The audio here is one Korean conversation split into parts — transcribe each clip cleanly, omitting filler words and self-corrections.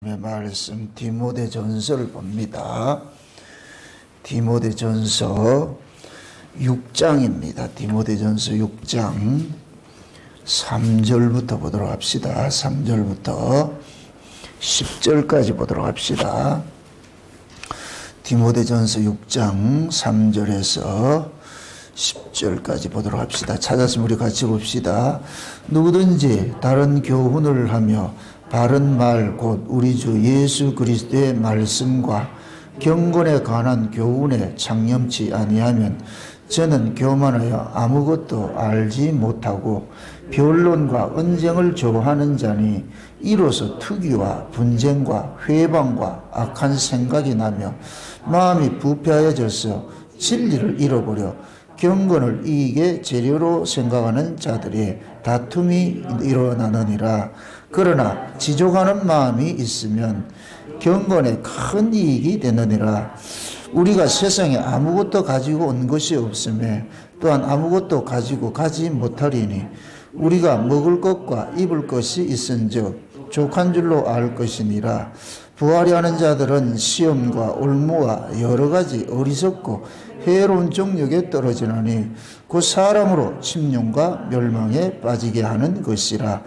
말씀 디모데전서를 봅니다. 디모데전서 6장입니다. 디모데전서 6장 3절부터 보도록 합시다. 3절부터 10절까지 보도록 합시다. 디모데전서 6장 3절에서 10절까지 보도록 합시다. 찾았으면 우리 같이 봅시다. 누구든지 다른 교훈을 하며 바른 말 곧 우리 주 예수 그리스도의 말씀과 경건에 관한 교훈에 창념치 아니하면 저는 교만하여 아무것도 알지 못하고 변론과 언쟁을 좋아하는 자니 이로써 투기와 분쟁과 회방과 악한 생각이 나며 마음이 부패하여져서 진리를 잃어버려 경건을 이익의 재료로 생각하는 자들이 다툼이 일어나느니라. 그러나 지족하는 마음이 있으면 경건에 큰 이익이 되느니라. 우리가 세상에 아무것도 가지고 온 것이 없으며 또한 아무것도 가지고 가지 못하리니 우리가 먹을 것과 입을 것이 있은즉 족한 줄로 알 것이니라. 부하려 하는 자들은 시험과 올무와 여러 가지 어리석고 해로운 정욕에 떨어지나니 그 사람으로 침륜과 멸망에 빠지게 하는 것이라.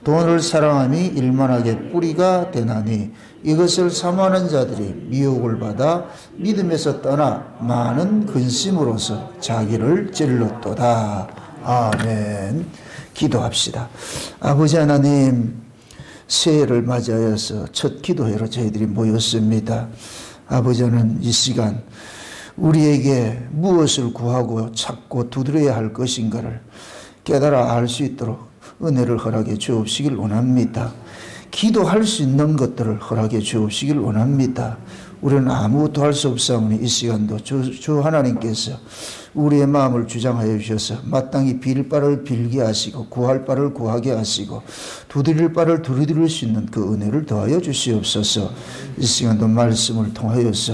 돈을 사랑함이 일만하게 뿌리가 되나니 이것을 사모하는 자들이 미혹을 받아 믿음에서 떠나 많은 근심으로서 자기를 찔렀도다. 아멘. 기도합시다. 아버지 하나님, 새해를 맞이하여서 첫 기도회로 저희들이 모였습니다. 아버지는 이 시간 우리에게 무엇을 구하고 찾고 두드려야 할 것인가를 깨달아 알 수 있도록 은혜를 허락해 주옵시길 원합니다. 기도할 수 있는 것들을 허락해 주옵시길 원합니다. 우리는 아무것도 할 수 없사오니 이 시간도 주 하나님께서 우리의 마음을 주장하여 주셔서 마땅히 빌 바를 빌게 하시고 구할 바를 구하게 하시고 두드릴 바를 두드릴 수 있는 그 은혜를 더하여 주시옵소서. 이 시간도 말씀을 통하여서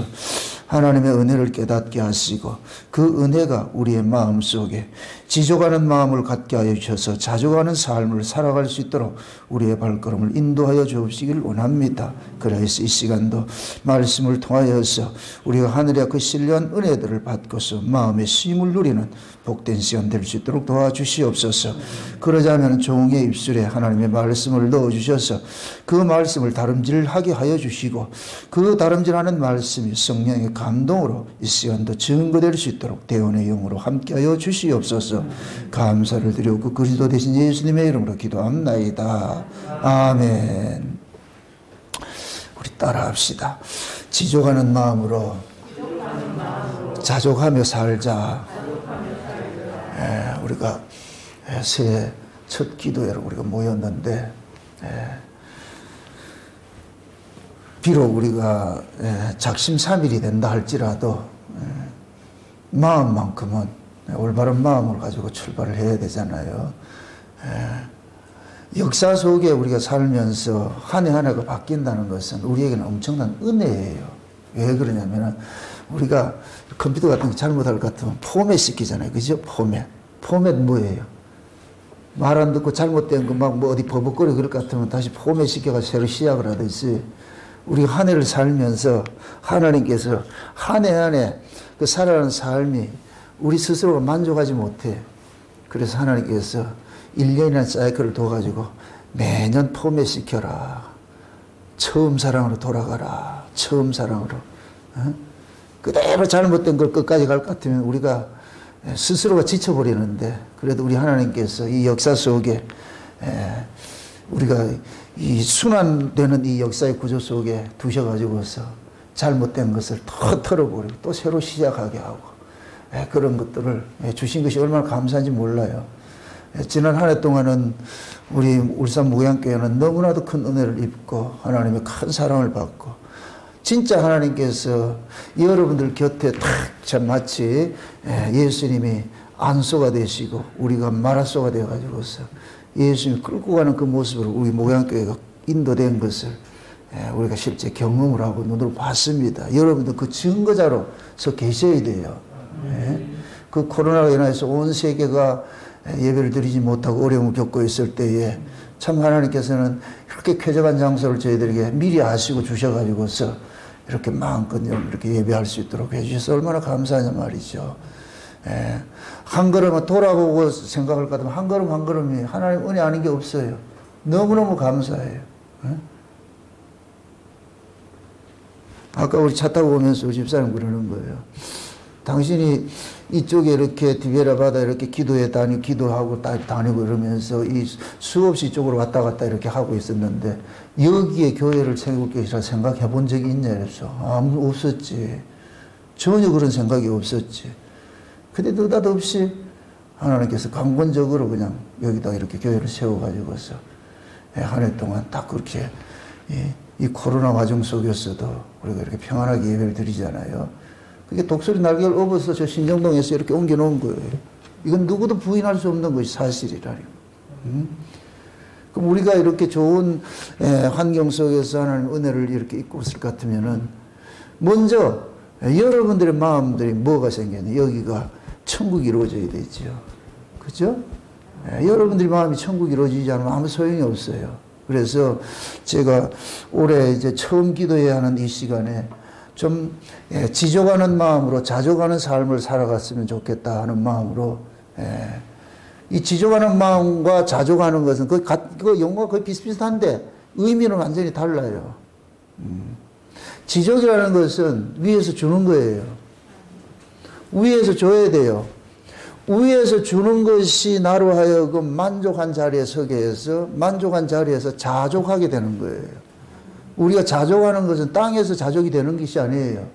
하나님의 은혜를 깨닫게 하시고 그 은혜가 우리의 마음속에 지족하는 마음을 갖게 하여 주셔서 자족하는 삶을 살아갈 수 있도록 우리의 발걸음을 인도하여 주옵시길 원합니다. 그래서 이 시간도 말씀을 통하여서 우리가 하늘의 그 신령한 은혜들을 받고서 마음의 쉼을 누리는 복된 시간 될 수 있도록 도와주시옵소서. 그러자면 종의 입술에 하나님의 말씀을 넣어주셔서 그 말씀을 다름질하게 하여 주시고 그 다름질하는 말씀이 성령의 감동으로 이 시간도 증거될 수 있도록 대원의 영으로 함께하여 주시옵소서. 감사를 드리고 그리스도 되신 예수님의 이름으로 기도합나이다. 아멘. 우리 따라합시다. 지족하는 마음으로 자족하며 살자. 우리가 새해 첫 기도회로 우리가 모였는데 비록 우리가 작심삼일이 된다 할지라도 마음만큼은 올바른 마음을 가지고 출발을 해야 되잖아요. 역사 속에 우리가 살면서 한 해 한 해가 바뀐다는 것은 우리에게는 엄청난 은혜예요. 왜 그러냐면 우리가 컴퓨터 같은 거 잘못할 것 같으면 포맷 시키잖아요. 그죠? 포맷 뭐예요? 말 안 듣고 잘못된 거 막 뭐 어디 버벅거리고 그럴 것 같으면 다시 포맷 시켜가지고 새로 시작을 하듯이 우리가 한 해를 살면서 하나님께서 한 해 한 해 그 살아가는 삶이 우리 스스로가 만족하지 못해. 그래서 하나님께서 1년이라는 사이클을 둬가지고 매년 포맷 시켜라. 처음 사랑으로 돌아가라. 처음 사랑으로. 그대로 잘못된 걸 끝까지 갈 것 같으면 우리가 스스로가 지쳐버리는데 그래도 우리 하나님께서 이 역사 속에 우리가 이 순환되는 이 역사의 구조 속에 두셔가지고서 잘못된 것을 더 털어버리고 또 새로 시작하게 하고 그런 것들을 주신 것이 얼마나 감사한지 몰라요. 지난 한 해 동안은 우리 울산 무양교회는 너무나도 큰 은혜를 입고 하나님의 큰 사랑을 받고 진짜 하나님께서 여러분들 곁에 딱 마치 예수님이 안소가 되시고 우리가 마라소가 되어가지고서 예수님이 끌고 가는 그 모습으로 우리 목양교회가 인도된 것을 우리가 실제 경험을 하고 눈으로 봤습니다. 여러분도 그 증거자로서 계셔야 돼요. 그 코로나로 인해서 온 세계가 예배를 드리지 못하고 어려움을 겪고 있을 때에 참 하나님께서는 이렇게 쾌적한 장소를 저희들에게 미리 아시고 주셔가지고서 이렇게 마음껏 이렇게 예배할 수 있도록 해주셔서 얼마나 감사하냐 말이죠. 예. 한 걸음은 돌아보고 생각할 것 같으면 한 걸음 한 걸음이 하나님 은혜 아닌 게 없어요. 너무너무 감사해요. 예? 아까 우리 차 타고 오면서 우리 집사님 그러는 거예요. 당신이 이쪽에 이렇게 디베라 바다 이렇게 기도하고 다니고 이러면서 이 수없이 이쪽으로 왔다 갔다 이렇게 하고 있었는데 여기에 교회를 세울 것이라 생각해 본 적이 있냐 그래서 아무 없었지. 전혀 그런 생각이 없었지. 근데 느닷없이 하나님께서 강권적으로 그냥 여기다 이렇게 교회를 세워가지고서 한 해 동안 딱 그렇게 이 코로나 과정 속에서도 우리가 이렇게 평안하게 예배를 드리잖아요. 그게 독수리 날개를 업어서 저 신정동에서 이렇게 옮겨 놓은 거예요. 이건 누구도 부인할 수 없는 것이 사실이라니. 그럼 우리가 이렇게 좋은 환경 속에서 하나님 은혜를 이렇게 입고 있을 것 같으면은 먼저 여러분들의 마음들이 뭐가 생겼냐. 여기가 천국이 이루어져야 되죠. 그죠? 여러분들의 마음이 천국이 이루어지지 않으면 아무 소용이 없어요. 그래서 제가 올해 이제 처음 기도해야 하는 이 시간에 좀 지져가는 마음으로 자족하는 삶을 살아갔으면 좋겠다 하는 마음으로 이 지져가는 마음과 자족하는 것은 그 용어가 거의 비슷비슷한데 의미는 완전히 달라요. 지적이라는 것은 위에서 주는 거예요. 위에서 줘야 돼요. 위에서 주는 것이 나로 하여금 만족한 자리에 서게 해서 만족한 자리에서 자족하게 되는 거예요. 우리가 자족하는 것은 땅에서 자족이 되는 것이 아니에요.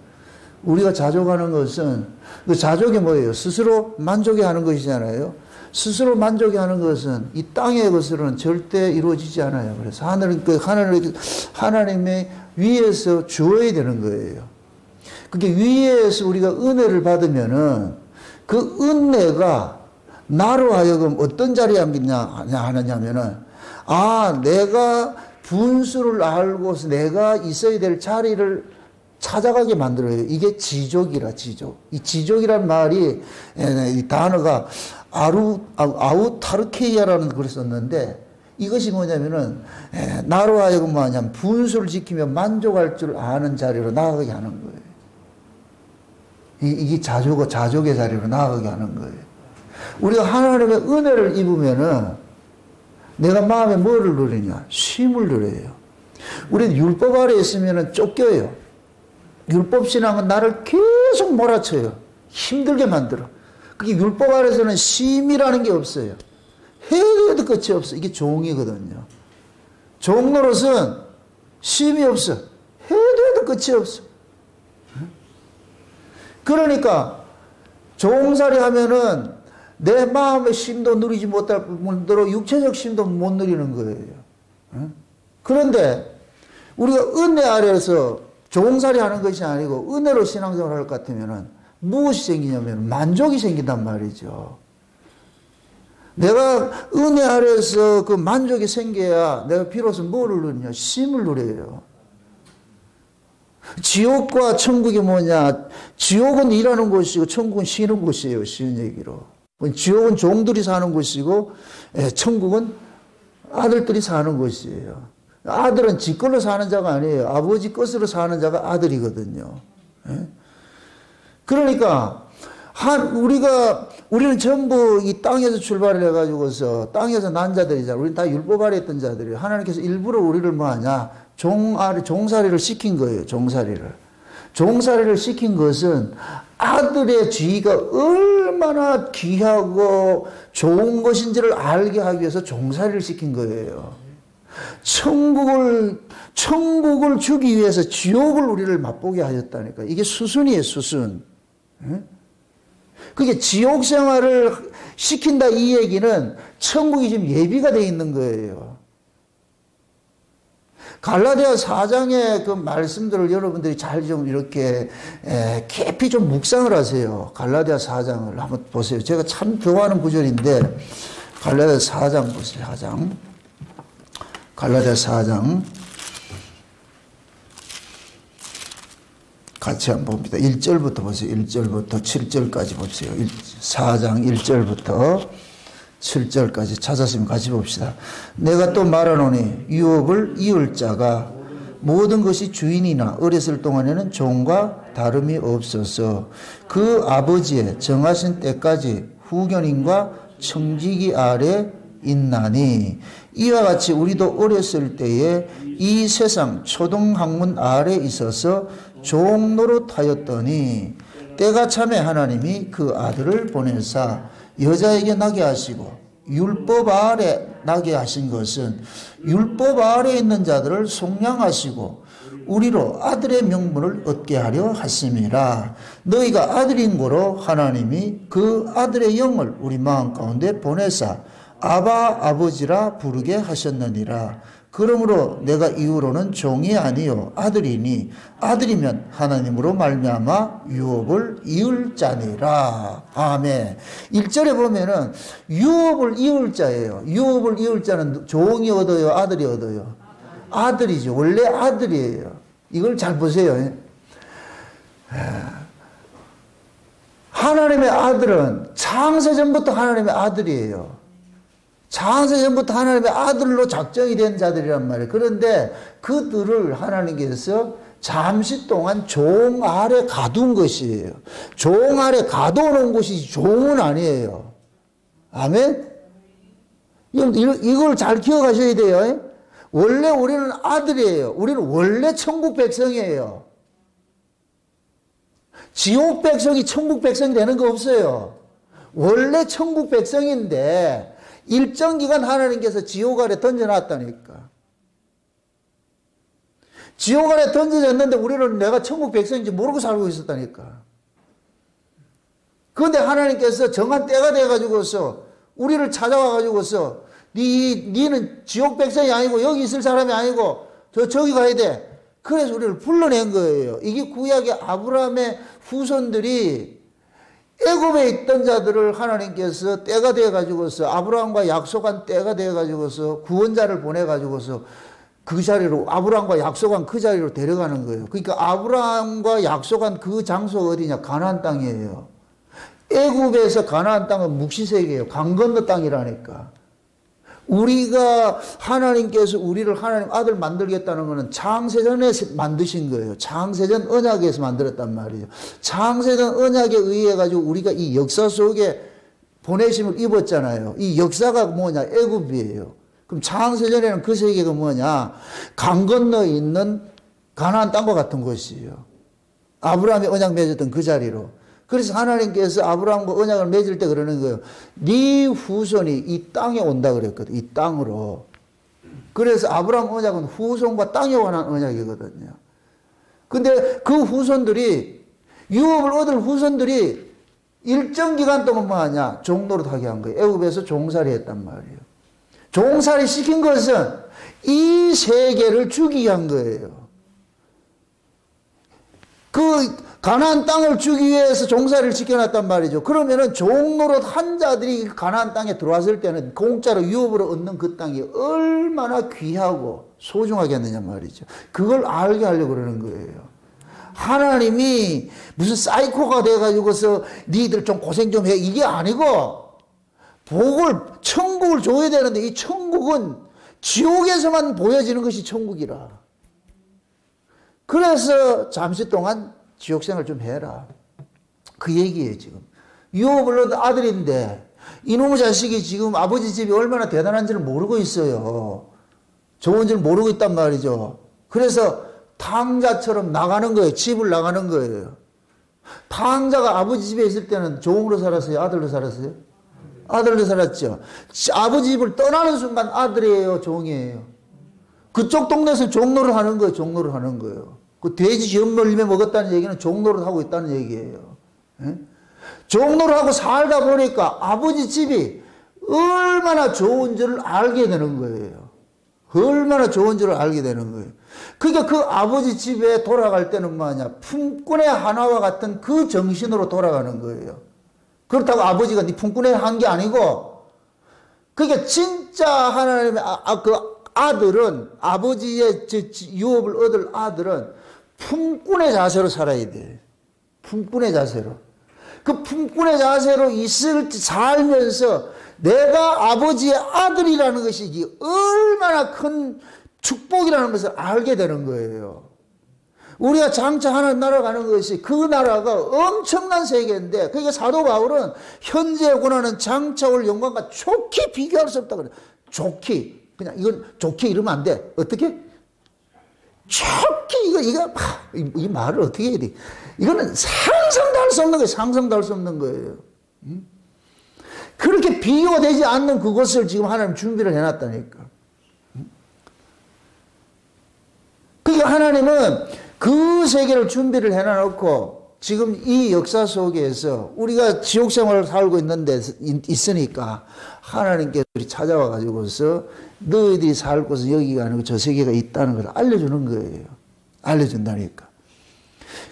우리가 자족하는 것은 그 자족이 뭐예요? 스스로 만족해 하는 것이잖아요. 스스로 만족해 하는 것은 이 땅의 것으로는 절대 이루어지지 않아요. 그래서 하나님의 위에서 주어야 되는 거예요. 그게 위에서 우리가 은혜를 받으면은 그 은혜가 나로 하여금 어떤 자리에 하느냐면은 내가 분수를 알고서 내가 있어야 될 자리를 찾아가게 만들어요. 이게 지족이라 지족. 이 지족이란 말이 이 단어가 아우타르케이아라는 글을 썼는데 이것이 뭐냐면은 나로 하여금 뭐냐면 분수를 지키며 만족할 줄 아는 자리로 나아가게 하는 거예요. 이게 자족의 자리로 나아가게 하는 거예요. 우리가 하나님의 은혜를 입으면은 내가 마음에 뭐를 누리냐? 쉼을 누려요. 우리는 율법 아래 있으면은 쫓겨요. 율법 신앙은 나를 계속 몰아쳐요. 힘들게 만들어. 그게 율법 아래서는 쉼이라는 게 없어요. 해도 끝이 없어. 이게 종이거든요. 종 노릇은 쉼이 없어. 해도 끝이 없어. 그러니까 종살이 하면은 내 마음의 쉼도 누리지 못할 뿐더러 육체적 쉼도 못 누리는 거예요. 그런데 우리가 은혜 아래에서 종살이 하는 것이 아니고 은혜로 신앙생활을 할 것 같으면은 무엇이 생기냐면 만족이 생긴단 말이죠. 내가 은혜 아래에서 그 만족이 생겨야 내가 비로소 뭐를 누리냐? 쉼을 누려요. 지옥과 천국이 뭐냐? 지옥은 일하는 곳이고 천국은 쉬는 곳이에요. 쉬운 얘기로. 지옥은 종들이 사는 곳이고 천국은 아들들이 사는 곳이에요. 아들은 지 걸로 사는 자가 아니에요. 아버지 것으로 사는 자가 아들이거든요. 그러니까 우리는 전부 이 땅에서 출발을 해가지고서 땅에서 난 자들이잖아요. 우리는 다 율법 아래 있던 자들이에요. 하나님께서 일부러 우리를 뭐하냐? 종살이를 시킨 거예요. 종살이를 시킨 것은 아들의 지위가 얼마나 귀하고 좋은 것인지를 알게 하기 위해서 종살이를 시킨 거예요. 천국을 주기 위해서 지옥을 우리를 맛보게 하셨다니까. 이게 수순이에요, 수순. 그게 지옥 생활을 시킨다 이 얘기는 천국이 지금 예비가 되어 있는 거예요. 갈라디아 4장의 그 말씀들을 여러분들이 잘 좀 이렇게 깊이 좀 묵상을 하세요. 갈라디아 4장을 한번 보세요. 제가 참 좋아하는 구절인데 갈라디아 4장 보세요. 4장. 갈라디아 4장 같이 한번 봅니다. 1절부터 보세요. 1절부터 7절까지 보세요. 4장 1절부터 7절까지 찾았으면 같이 봅시다. 내가 또 말하노니 유업을 이을 자가 모든 것이 주인이나 어렸을 동안에는 종과 다름이 없어서 그 아버지의 정하신 때까지 후견인과 청지기 아래 있나니 이와 같이 우리도 어렸을 때에 이 세상 초등학문 아래 있어서 종 노릇하였더니 때가 참에 하나님이 그 아들을 보내사 여자에게 나게 하시고 율법 아래 나게 하신 것은 율법 아래 있는 자들을 속량하시고 우리로 아들의 명분을 얻게 하려 하심이라. 너희가 아들인 고로 하나님이 그 아들의 영을 우리 마음 가운데 보내사 아바 아버지라 부르게 하셨느니라. 그러므로 내가 이후로는 종이 아니요 아들이니 아들이면 하나님으로 말미암아 유업을 이을 자니라. 아멘. 1절에 보면은 유업을 이을 자예요. 유업을 이을 자는 종이 얻어요, 아들이 얻어요? 아들이죠. 원래 아들이에요. 이걸 잘 보세요. 하나님의 아들은 창세전부터 하나님의 아들이에요. 창세전부터 하나님의 아들로 작정이 된 자들이란 말이에요. 그런데 그들을 하나님께서 잠시 동안 종 아래 가둔 것이에요. 종 아래 가둬놓은 것이 종은 아니에요. 아멘? 이걸 잘 기억하셔야 돼요. 원래 우리는 아들이에요. 우리는 원래 천국 백성이에요. 지옥 백성이 천국 백성이 되는 거 없어요. 원래 천국 백성인데 일정 기간 하나님께서 지옥 아래 던져놨다니까. 지옥 아래 던져졌는데 우리는 내가 천국 백성인지 모르고 살고 있었다니까. 그런데 하나님께서 정한 때가 돼가지고서 우리를 찾아와가지고서 니는 지옥 백성이 아니고 여기 있을 사람이 아니고 저기 가야 돼. 그래서 우리를 불러낸 거예요. 이게 구약의 아브라함의 후손들이 애굽에 있던 자들을 하나님께서 때가 되어가지고서 아브라함과 약속한 때가 되어가지고서 구원자를 보내가지고서 그 자리로 아브라함과 약속한 그 자리로 데려가는 거예요. 그러니까 아브라함과 약속한 그 장소가 어디냐? 가나안 땅이에요. 애굽에서 가나안 땅은 묵시세계예요. 강 건너 땅이라니까. 우리가 하나님께서 우리를 하나님 아들 만들겠다는 것은 창세전에 만드신 거예요. 창세전 언약에서 만들었단 말이에요. 창세전 언약에 의해 가지고 우리가 이 역사 속에 보내심을 입었잖아요. 이 역사가 뭐냐? 애굽이에요. 그럼 창세전에는 그 세계가 뭐냐? 강 건너에 있는 가나안 땅과 같은 곳이에요. 아브라함이 언약 맺었던 그 자리로. 그래서 하나님께서 아브라함과 언약을 맺을 때 그러는 거예요. 네 후손이 이 땅에 온다 그랬거든. 이 땅으로. 그래서 아브라함 언약은 후손과 땅에 관한 언약이거든요. 근데 그 후손들이 유업을 얻을 후손들이 일정 기간 동안 뭐 하냐? 종노릇하게 한 거예요. 애굽에서 종살이 했단 말이에요. 종살이 시킨 것은 이 세계를 주기 위한 거예요. 그 가나안 땅을 주기 위해서 종살이를 지켜놨단 말이죠. 그러면은 종노릇 한 자들이 가나안 땅에 들어왔을 때는 공짜로 유업으로 얻는 그 땅이 얼마나 귀하고 소중하겠느냐 말이죠. 그걸 알게 하려고 그러는 거예요. 하나님이 무슨 사이코가 돼가지고서 니들 좀 고생 좀 해 이게 아니고 천국을 줘야 되는데 이 천국은 지옥에서만 보여지는 것이 천국이라. 그래서 잠시 동안 지옥생활 좀 해라. 그 얘기예요, 지금. 유업을 얻은 아들인데, 이놈의 자식이 지금 아버지 집이 얼마나 대단한지를 모르고 있어요. 좋은지를 모르고 있단 말이죠. 그래서 탕자처럼 나가는 거예요. 집을 나가는 거예요. 탕자가 아버지 집에 있을 때는 종으로 살았어요? 아들로 살았어요? 아들로 살았죠. 아버지 집을 떠나는 순간 아들이에요? 종이에요? 그쪽 동네에서 종로를 하는 거예요. 종로를 하는 거예요. 그 돼지 엿물림에 먹었다는 얘기는 종노릇 하고 있다는 얘기예요. 종노릇 하고 살다 보니까 아버지 집이 얼마나 좋은 줄을 알게 되는 거예요. 얼마나 좋은 줄을 알게 되는 거예요. 그러니까 그 아버지 집에 돌아갈 때는 뭐냐? 품꾼의 하나와 같은 그 정신으로 돌아가는 거예요. 그렇다고 아버지가 네 품꾼의 한 게 아니고, 그러니까 진짜 하나님의 그 아들은, 아버지의 유업을 얻을 아들은 품꾼의 자세로 살아야 돼. 품꾼의 자세로. 그 품꾼의 자세로 살면서 내가 아버지의 아들이라는 것이 얼마나 큰 축복이라는 것을 알게 되는 거예요. 우리가 장차 하나님 나라 가는 것이 그 나라가 엄청난 세계인데, 그러니까 사도 바울은 현재 고난은 장차 올 영광과 좋게 비교할 수 없다 그래. 좋게. 그냥 이건 좋게 이러면 안 돼. 어떻게? 좋게. 이 말을 어떻게 해야 돼? 이거는 상상도 할 수 없는 거예요. 상상도 할 수 없는 거예요. 그렇게 비교가 되지 않는 그것을 지금 하나님 준비를 해놨다니까. 그러니까 하나님은 그 세계를 준비를 해놔놓고 지금 이 역사 속에서 우리가 지옥 생활을 살고 있으니까 하나님께서 찾아와 가지고서 너희들이 살 곳은 여기가 아니고 저 세계가 있다는 걸 알려주는 거예요. 알려준다니까.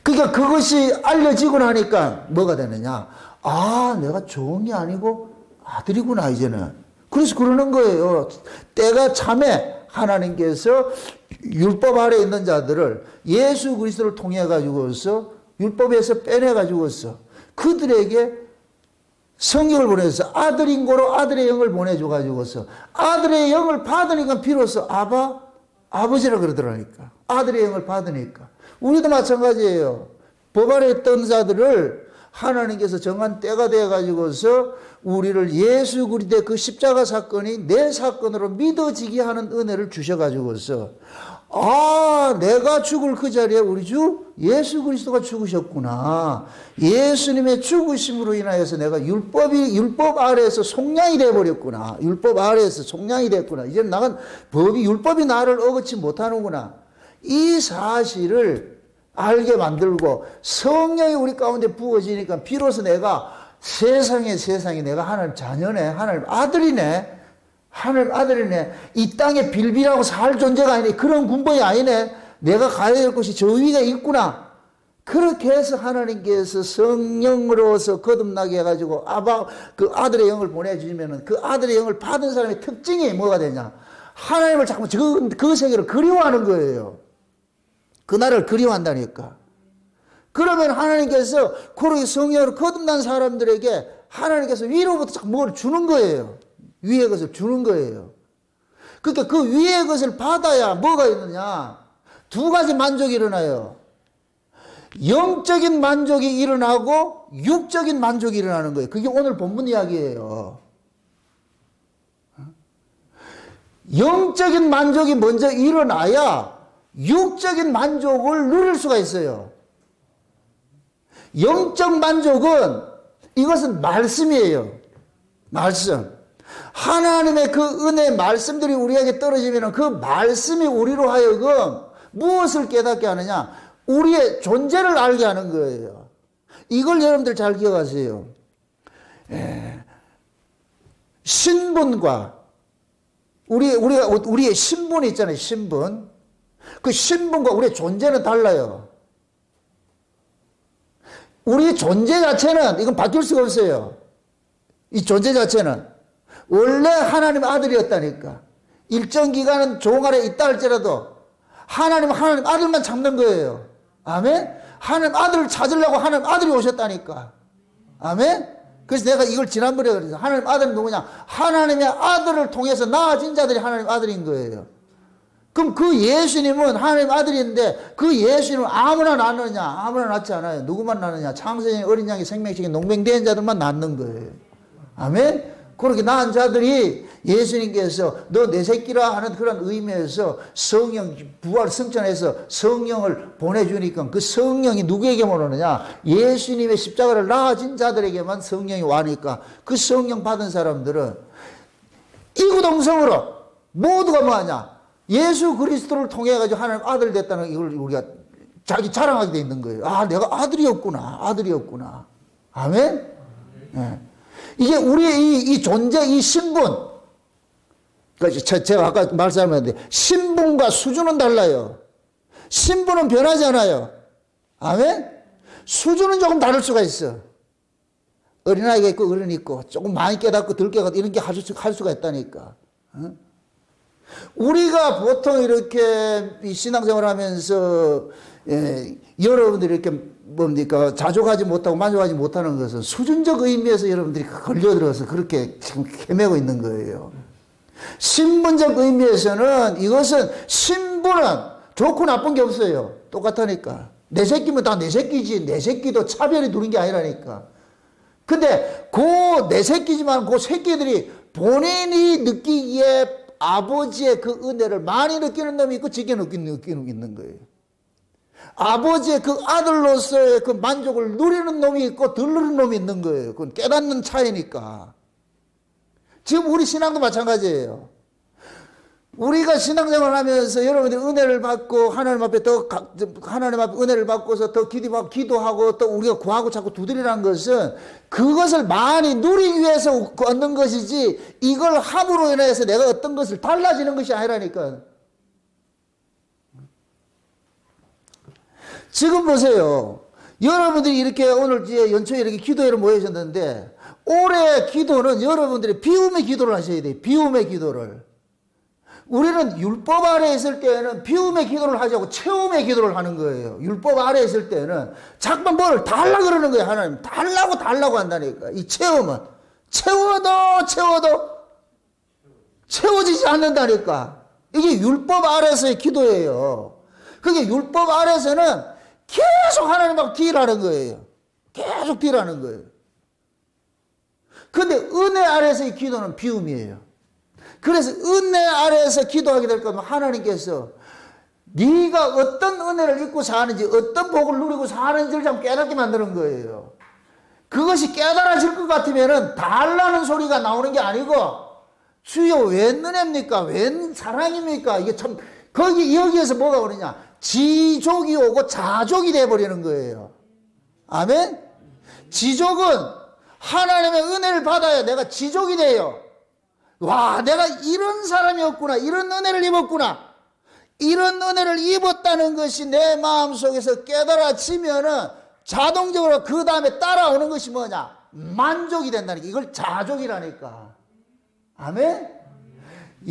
그러니까 그것이 알려지고 나니까 뭐가 되느냐. 아, 내가 종이 아니고 아들이구나 이제는. 그래서 그러는 거예요. 때가 참에 하나님께서 율법 아래 있는 자들을 예수 그리스도를 통해 가지고서 율법에서 빼내 가지고서 그들에게 성령을 보내서 아들인 고로 아들의 영을 보내줘 가지고서 아들의 영을 받으니까 비로소 아버지라 그러더라니까. 아들의 영을 받으니까. 우리도 마찬가지예요. 법 아래 있던 자들을 하나님께서 정한 때가 되어 가지고서 우리를 예수 그리스도의 그 십자가 사건이 내 사건으로 믿어지게 하는 은혜를 주셔 가지고서 아, 내가 죽을 그 자리에 우리 주 예수 그리스도가 죽으셨구나. 예수님의 죽으심으로 인하여서 내가 율법 아래에서 속량이 되어 버렸구나. 율법 아래에서 속량이 됐구나. 이제 나는 율법이 나를 어긋지 못하는구나. 이 사실을 알게 만들고 성령이 우리 가운데 부어지니까 비로소 내가 세상에 내가 하나님 자녀네, 하나님 아들이네, 하나님 아들이네, 이 땅에 빌빌하고 살 존재가 아니네, 그런 군번이 아니네, 내가 가야 될 곳이 저 위가 있구나. 그렇게 해서 하나님께서 성령으로서 거듭나게 해가지고 그 아들의 영을 보내주시면은 그 아들의 영을 받은 사람의 특징이 뭐가 되냐? 하나님을 자꾸 그 세계를 그리워하는 거예요. 그날을 그리워한다니까. 그러면 하나님께서 그렇게 성령으로 거듭난 사람들에게 하나님께서 위로부터 자꾸 뭘 주는 거예요. 위의 것을 주는 거예요. 그러니까 그 위의 것을 받아야 뭐가 있느냐? 두 가지 만족이 일어나요. 영적인 만족이 일어나고 육적인 만족이 일어나는 거예요. 그게 오늘 본문 이야기예요. 영적인 만족이 먼저 일어나야 육적인 만족을 누릴 수가 있어요. 영적 만족은 이것은 말씀이에요. 말씀. 하나님의 그 은혜의 말씀들이 우리에게 떨어지면 그 말씀이 우리로 하여금 무엇을 깨닫게 하느냐? 우리의 존재를 알게 하는 거예요. 이걸 여러분들 잘 기억하세요. 신분과 우리의 신분이 있잖아요. 신분. 그 신분과 우리의 존재는 달라요. 우리의 존재 자체는 이건 바뀔 수가 없어요. 이 존재 자체는 원래 하나님 아들이었다니까. 일정 기간은 종 아래 있다 할지라도 하나님 아들만 잡는 거예요. 아멘? 하나님 아들을 찾으려고 하나님 아들이 오셨다니까. 아멘? 그래서 내가 이걸 지난번에 그랬어요. 하나님 아들은 누구냐? 하나님의 아들을 통해서 나아진 자들이 하나님 아들인 거예요. 그럼 그 예수님은 하나님 아들인데 그 예수님은 아무나 낳느냐? 아무나 낳지 않아요. 누구만 낳느냐? 창세전에 어린 양의 생명식에 농맹된 자들만 낳는 거예요. 아멘? 그렇게 낳은 자들이 예수님께서 너 내 새끼라 하는 그런 의미에서 성령 부활 승천해서 성령을 보내주니까 그 성령이 누구에게만 오느냐? 예수님의 십자가를 나아진 자들에게만 성령이 와니까 그 성령 받은 사람들은 이구동성으로 모두가 뭐하냐? 예수 그리스도를 통해 가지고 하나님 아들 됐다는 이걸 우리가 자기 자랑하게 돼 있는 거예요. 아, 내가 아들이었구나. 아멘? 네. 이게 우리의 이 존재, 이 신분. 그러니까 제가 아까 말씀하셨는데, 신분과 수준은 달라요. 신분은 변하지 않아요. 아멘? 수준은 조금 다를 수가 있어. 어린아이가 있고, 어른이 있고, 조금 많이 깨닫고, 덜 깨닫고, 이런 게 할 수가 있다니까. 어? 우리가 보통 이렇게 신앙생활 하면서, 여러분들이 이렇게 뭡니까? 자족하지 못하고 만족하지 못하는 것은 수준적 의미에서 여러분들이 걸려들어서 그렇게 지금 헤매고 있는 거예요. 신분적 의미에서는 이것은 신분은 좋고 나쁜 게 없어요. 똑같으니까. 내 새끼면 다 내 새끼지. 내 새끼도 차별이 두는 게 아니라니까. 근데 그 내 새끼지만 그 새끼들이 본인이 느끼기에 아버지의 그 은혜를 많이 느끼는 놈이 있고 적게 느끼는 놈이 있는 거예요. 아버지의 그 아들로서의 그 만족을 누리는 놈이 있고 덜 누리는 놈이 있는 거예요. 그건 깨닫는 차이니까. 지금 우리 신앙도 마찬가지예요. 우리가 신앙생활을 하면서 여러분들이 은혜를 받고 하나님 앞에 하나님 앞에 은혜를 받고서 더 기도하고 또 우리가 구하고 자꾸 두드리라는 것은 그것을 많이 누리기 위해서 얻는 것이지 이걸 함으로 인해서 내가 어떤 것을 달라지는 것이 아니라니까. 지금 보세요. 여러분들이 이렇게 오늘 연초에 이렇게 기도회를 모여졌는데 올해 기도는 여러분들이 비움의 기도를 하셔야 돼요. 비움의 기도를. 우리는 율법 아래에 있을 때는 비움의 기도를 하지 않고 채움의 기도를 하는 거예요. 율법 아래에 있을 때는 자꾸만 뭘 달라 그러는 거예요. 하나님 달라고 한다니까. 이 채움은 채워도 채워지지 않는다니까. 이게 율법 아래에서의 기도예요. 그게 율법 아래에서는 계속 하나님하고 딜하는 거예요. 계속 딜하는 거예요. 근데 은혜 아래에서의 기도는 비움이에요. 그래서 은혜 아래에서 기도하게 될 거면 하나님께서 네가 어떤 은혜를 입고 사는지 어떤 복을 누리고 사는지를 좀 깨닫게 만드는 거예요. 그것이 깨달아질 것 같으면 달라는 소리가 나오는 게 아니고 주여 웬 은혜입니까? 웬 사랑입니까? 이게 참 여기에서 뭐가 오느냐? 지족이 오고 자족이 돼버리는 거예요. 아멘? 지족은 하나님의 은혜를 받아야 내가 지족이 돼요. 와, 내가 이런 사람이었구나. 이런 은혜를 입었구나. 이런 은혜를 입었다는 것이 내 마음속에서 깨달아지면은 자동적으로 그 다음에 따라오는 것이 뭐냐? 만족이 된다니까. 이걸 자족이라니까. 아멘?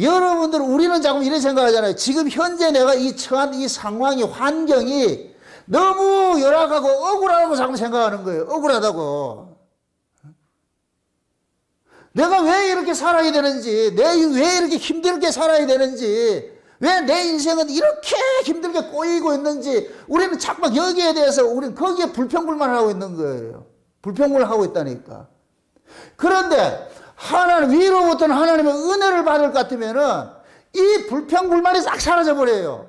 여러분들, 우리는 자꾸 이런 생각하잖아요. 지금 현재 내가 처한 이 상황이, 환경이 너무 열악하고 억울하다고 자꾸 생각하는 거예요. 억울하다고. 내가 왜 이렇게 살아야 되는지, 왜 이렇게 힘들게 살아야 되는지, 왜 내 인생은 이렇게 힘들게 꼬이고 있는지, 우리는 자꾸 여기에 대해서 우리는 거기에 불평불만을 하고 있는 거예요. 불평불만을 하고 있다니까. 그런데 위로부터는 하나님의 은혜를 받을 것 같으면은 이 불평불만이 싹 사라져 버려요.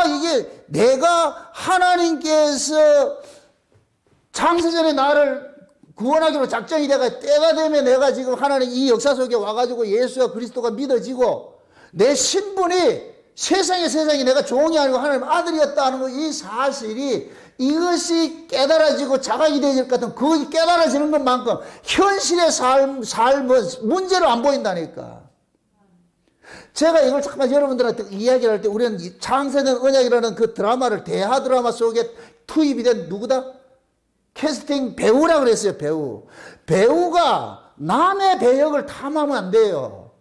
이게 내가 하나님께서 창세전에 나를 구원하기로 작정이 돼가 때가 되면 내가 지금 하나님 이 역사 속에 와가지고 예수와 그리스도가 믿어지고 내 신분이 세상에 내가 종이 아니고 하나님 아들이었다는 거, 이 사실이 이것이 깨달아지고 자각이 되질 것 같은 그 깨달아지는 것만큼 현실의 삶은 문제로 안 보인다니까. 제가 이걸 잠깐 여러분들한테 이야기를 할 때 우리는 창세된 언약이라는 그 드라마를 대하 드라마 속에 투입이 된 누구다? 캐스팅 배우라고 그랬어요. 배우가 남의 배역을 탐하면 안 돼요.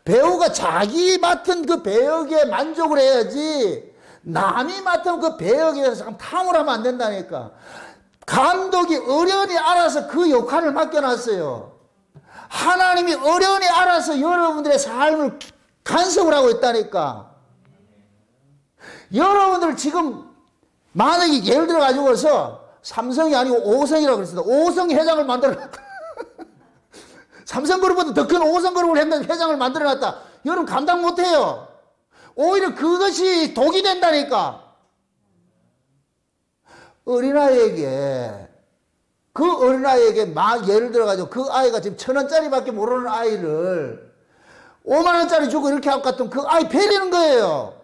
배우가 자기 맡은 그 배역에 만족을 해야지 남이 맡은 그 배역에 대해서 탐을 하면 안 된다니까. 감독이 어련히 알아서 그 역할을 맡겨놨어요. 하나님이 어련히 알아서 여러분들의 삶을 간섭을 하고 있다니까. 여러분들 지금 만약에 예를 들어 가지고서 삼성이 아니고 오성이라고 그랬습니다. 오성 회장을 만들어놨다. 삼성그룹보다 더 큰 오성그룹을 했는 회장을 만들어놨다. 여러분 감당 못해요. 오히려 그것이 독이 된다니까. 어린아이에게 막 예를 들어 가지고 그 아이가 지금 1,000원짜리밖에 모르는 아이를 5만원짜리 주고 이렇게 할 것 같으면 그 아이 베리는 거예요.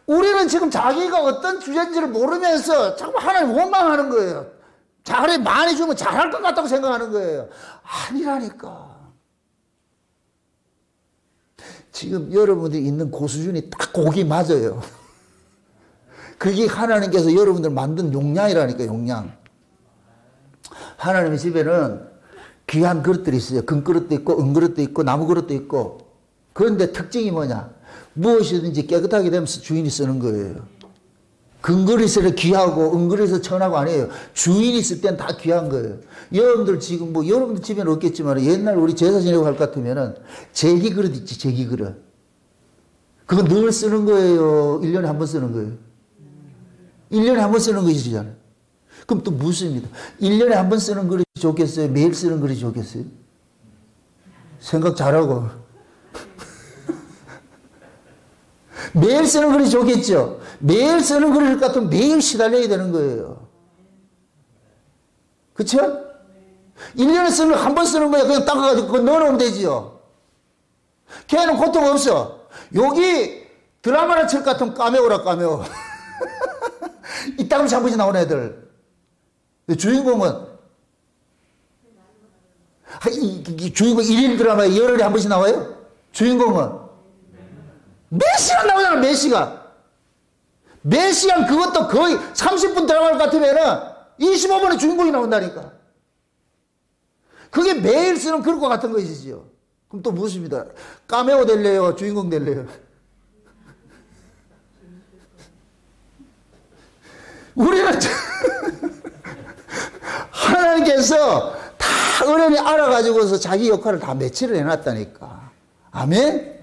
우리는 지금 자기가 어떤 주제인지를 모르면서 자꾸 하나님 원망하는 거예요. 자리 많이 주면 잘할 것 같다고 생각하는 거예요. 아니라니까. 지금 여러분들이 있는 그 수준이 딱 거기 맞아요. 그게 하나님께서 여러분들 만든 용량이라니까, 용량. 하나님의 집에는 귀한 그릇들이 있어요. 금그릇도 있고, 은그릇도 있고, 나무그릇도 있고. 그런데 특징이 뭐냐? 무엇이든지 깨끗하게 되면 주인이 쓰는 거예요. 근거리에서 귀하고 은거리에서 천하고 아니에요. 주인이 있을 땐 다 귀한 거예요. 여러분들 지금 뭐 여러분들 집에는 없겠지만 옛날 우리 제사 지내고 할 것 같으면은 제기 그릇 있지, 제기 그릇. 그거 늘 쓰는 거예요. 1년에 한 번 쓰는 거예요. 1년에 한 번 쓰는 것이잖아요. 그럼 또 묻습니다. 1년에 한 번 쓰는 그릇이 좋겠어요? 매일 쓰는 그릇이 좋겠어요? 생각 잘하고. 매일 쓰는 그릇이 좋겠죠? 매일 쓰는 그릇 같으면 매일 시달려야 되는 거예요. 그쵸? 1년에 쓰는 한 번 쓰는 거야. 그냥 닦아가지고 그거 넣어놓으면 되지요. 걔는 고통 없어. 여기 드라마를 칠 것 같으면 까메오라, 까메오. 이따금 한 번씩 나오는 애들. 주인공은 주인공 1일 드라마에 열흘에 한 번씩 나와요? 주인공은 몇 시간 나오잖아, 몇 시간. 몇 시간, 그것도 거의 30분 드라마 같으면은 25분에 주인공이 나온다니까. 그게 매일 쓰는 그릇과 같은 것이지요. 그럼 또 묻습니다. 까메오 될래요? 주인공 될래요? 우리는 하나님께서 다 어련히 알아가지고서 자기 역할을 다 매치를 해놨다니까. 아멘?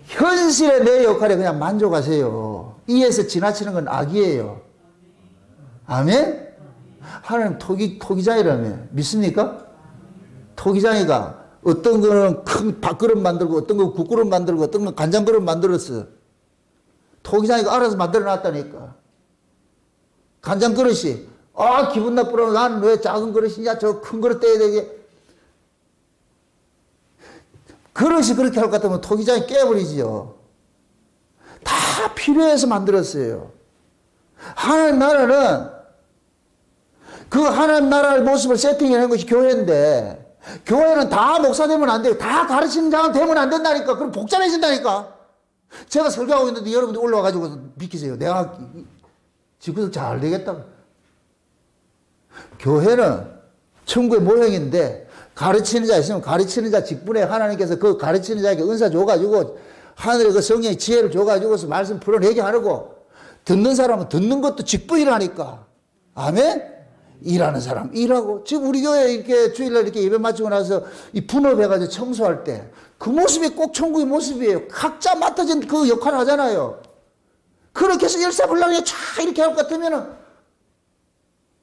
현실의 내 역할에 그냥 만족하세요. 이에서 지나치는 건 악이에요. 아멘? 하나님 토기장이라며. 믿습니까? 토기장이가 어떤 거는 큰 밥그릇 만들고 어떤 거 국그릇 만들고 어떤 건 간장그릇 만들었어. 토기장이가 알아서 만들어 놨다니까. 간장그릇이 기분 나쁘라고 나는 왜 작은 그릇이냐, 저 큰 그릇 떼야 되게. 그릇이 그렇게 할 것 같으면 토기장이 깨버리지요. 다 필요해서 만들었어요. 하나님 나라는 그 하나님 나라의 모습을 세팅해낸 것이 교회인데, 교회는 다 목사 되면 안 돼요. 다 가르치는 자가 되면 안 된다니까. 그럼 복잡해진다니까. 제가 설교하고 있는데 여러분들 올라와가지고 비키세요. 내가 지구도 잘 되겠다고. 교회는 천국의 모형인데, 가르치는 자 있으면 가르치는 자 직분에 하나님께서 그 가르치는 자에게 은사 줘가지고 하늘의 그 성령의 지혜를 줘가지고서 말씀 풀어내게 하고, 듣는 사람은 듣는 것도 직분이라니까. 아멘? 일하는 사람 일하고. 지금 우리 교회 이렇게 주일날 이렇게 예배 마치고 나서 이 분업해가지고 청소할 때 그 모습이 꼭 천국의 모습이에요. 각자 맡아진 그 역할을 하잖아요. 그렇게 해서 일사불란하게 쫙 이렇게 할 것 같으면은,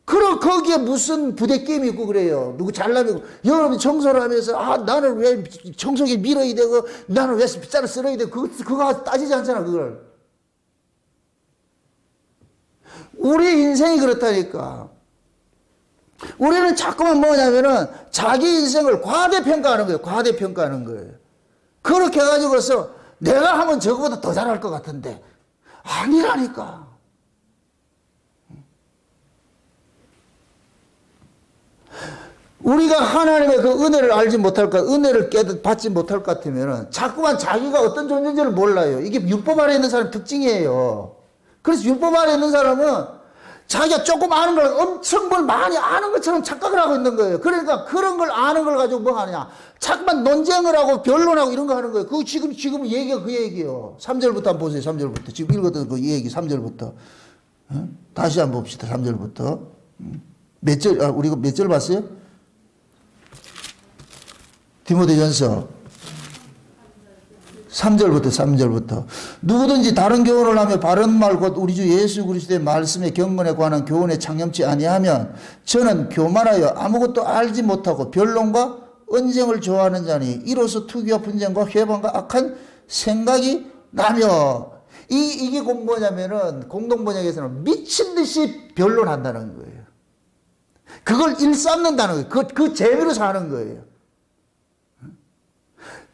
그럼 거기에 무슨 부대끼임이 있고 그래요. 누구 잘나면 여러분이 청소를 하면서 나는 왜 청소기 밀어야 되고 나는 왜 빗자루 쓸어야 되고 그거 따지지 않잖아. 그걸. 우리 인생이 그렇다니까. 우리는 자꾸만 뭐냐면은 자기 인생을 과대평가하는 거예요. 과대평가하는 거예요. 그렇게 해가지고서 내가 하면 저거보다 더 잘할 것 같은데 아니라니까. 우리가 하나님의 그 은혜를 알지 못할 것, 은혜를 받지 못할 것 같으면은 자꾸만 자기가 어떤 존재인지를 몰라요. 이게 율법 아래 있는 사람 특징이에요. 그래서 율법 아래 있는 사람은 자기가 조금 아는 걸 엄청 뭘 많이 아는 것처럼 착각을 하고 있는 거예요. 그러니까 그런 걸 아는 걸 가지고 뭐 하느냐. 자꾸만 논쟁을 하고 변론하고 이런 거 하는 거예요. 그거 지금 얘기가 그 얘기예요. 3절부터 한번 보세요. 3절부터. 지금 읽었던 그 얘기 3절부터. 다시 한번 봅시다. 3절부터. 몇 절, 우리가 몇 절 봤어요? 디모데전서 3절부터 누구든지 다른 교훈을 하며 바른 말 곧 우리 주 예수 그리스도의 말씀의 경건에 관한 교훈에 창념치 아니하면 저는 교만하여 아무것도 알지 못하고 변론과 언쟁을 좋아하는 자니 이로써 투기와 분쟁과 회방과 악한 생각이 나며. 이게 뭐냐면은 공동번역에서는 미친 듯이 변론한다는 거예요. 그걸 일삼는다는 거예요. 그 재미로 사는 거예요.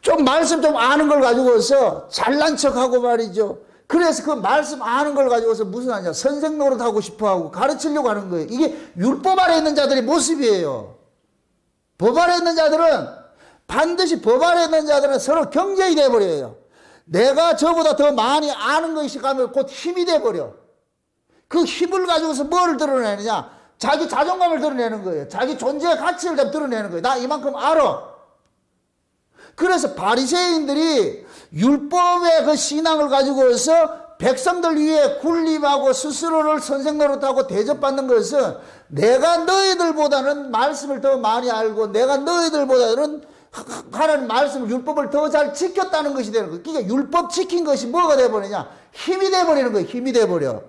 좀 말씀 좀 아는 걸 가지고서 잘난 척하고 말이죠. 그래서 그 말씀 아는 걸 가지고서 무슨 하냐. 선생 노릇하고 싶어하고 가르치려고 하는 거예요. 이게 율법 아래 있는 자들의 모습이에요. 법 아래 있는 자들은 반드시 법 아래 있는 자들은 서로 경쟁이 돼버려요. 내가 저보다 더 많이 아는 것이 가면 곧 힘이 돼버려. 그 힘을 가지고서 뭘 드러내느냐. 자기 자존감을 드러내는 거예요. 자기 존재의 가치를 드러내는 거예요. 나 이만큼 알아. 그래서 바리새인들이 율법의 그 신앙을 가지고서 백성들 위에 군림하고 스스로를 선생 노릇하고 대접받는 것은 내가 너희들보다는 말씀을 더 많이 알고 내가 너희들보다는 하나님 말씀을 율법을 더 잘 지켰다는 것이 되는 거예요. 그러니까 율법 지킨 것이 뭐가 돼버리냐? 힘이 돼버리는 거예요. 힘이 돼버려.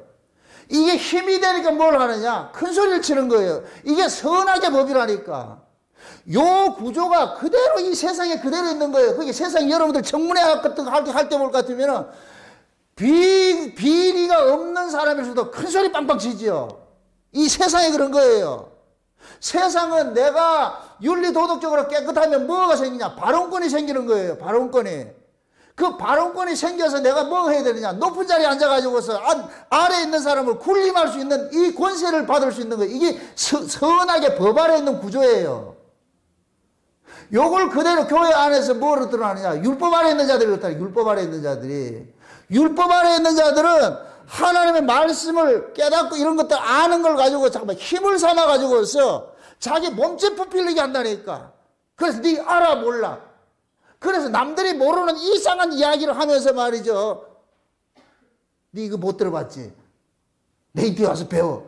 이게 힘이 되니까 뭘 하느냐? 큰 소리를 치는 거예요. 이게 선악의 법이라니까. 요 구조가 그대로 이 세상에 그대로 있는 거예요. 그게 세상 여러분들 청문회 할 때 볼 것 같으면 비리가 없는 사람일수도 큰 소리 빵빵 치지요. 이 세상에 그런 거예요. 세상은 내가 윤리 도덕적으로 깨끗하면 뭐가 생기냐? 발언권이 생기는 거예요. 발언권이. 그 발언권이 생겨서 내가 뭐 해야 되느냐? 높은 자리에 앉아가지고서 아래에 있는 사람을 군림할 수 있는 이 권세를 받을 수 있는 거예요. 이게 선하게 법 아래에 있는 구조예요. 요걸 그대로 교회 안에서 뭐로 드러나느냐? 율법 아래에 있는 자들이 그렇다. 율법 아래에 있는 자들이. 율법 아래에 있는 자들은 하나님의 말씀을 깨닫고 이런 것들 아는 걸 가지고 잠깐만 힘을 삼아 가지고서 자기 몸집 부풀리게 한다니까. 그래서 네 알아 몰라. 그래서 남들이 모르는 이상한 이야기를 하면서 말이죠. 네 이거 못 들어봤지? 내 입에 와서 배워.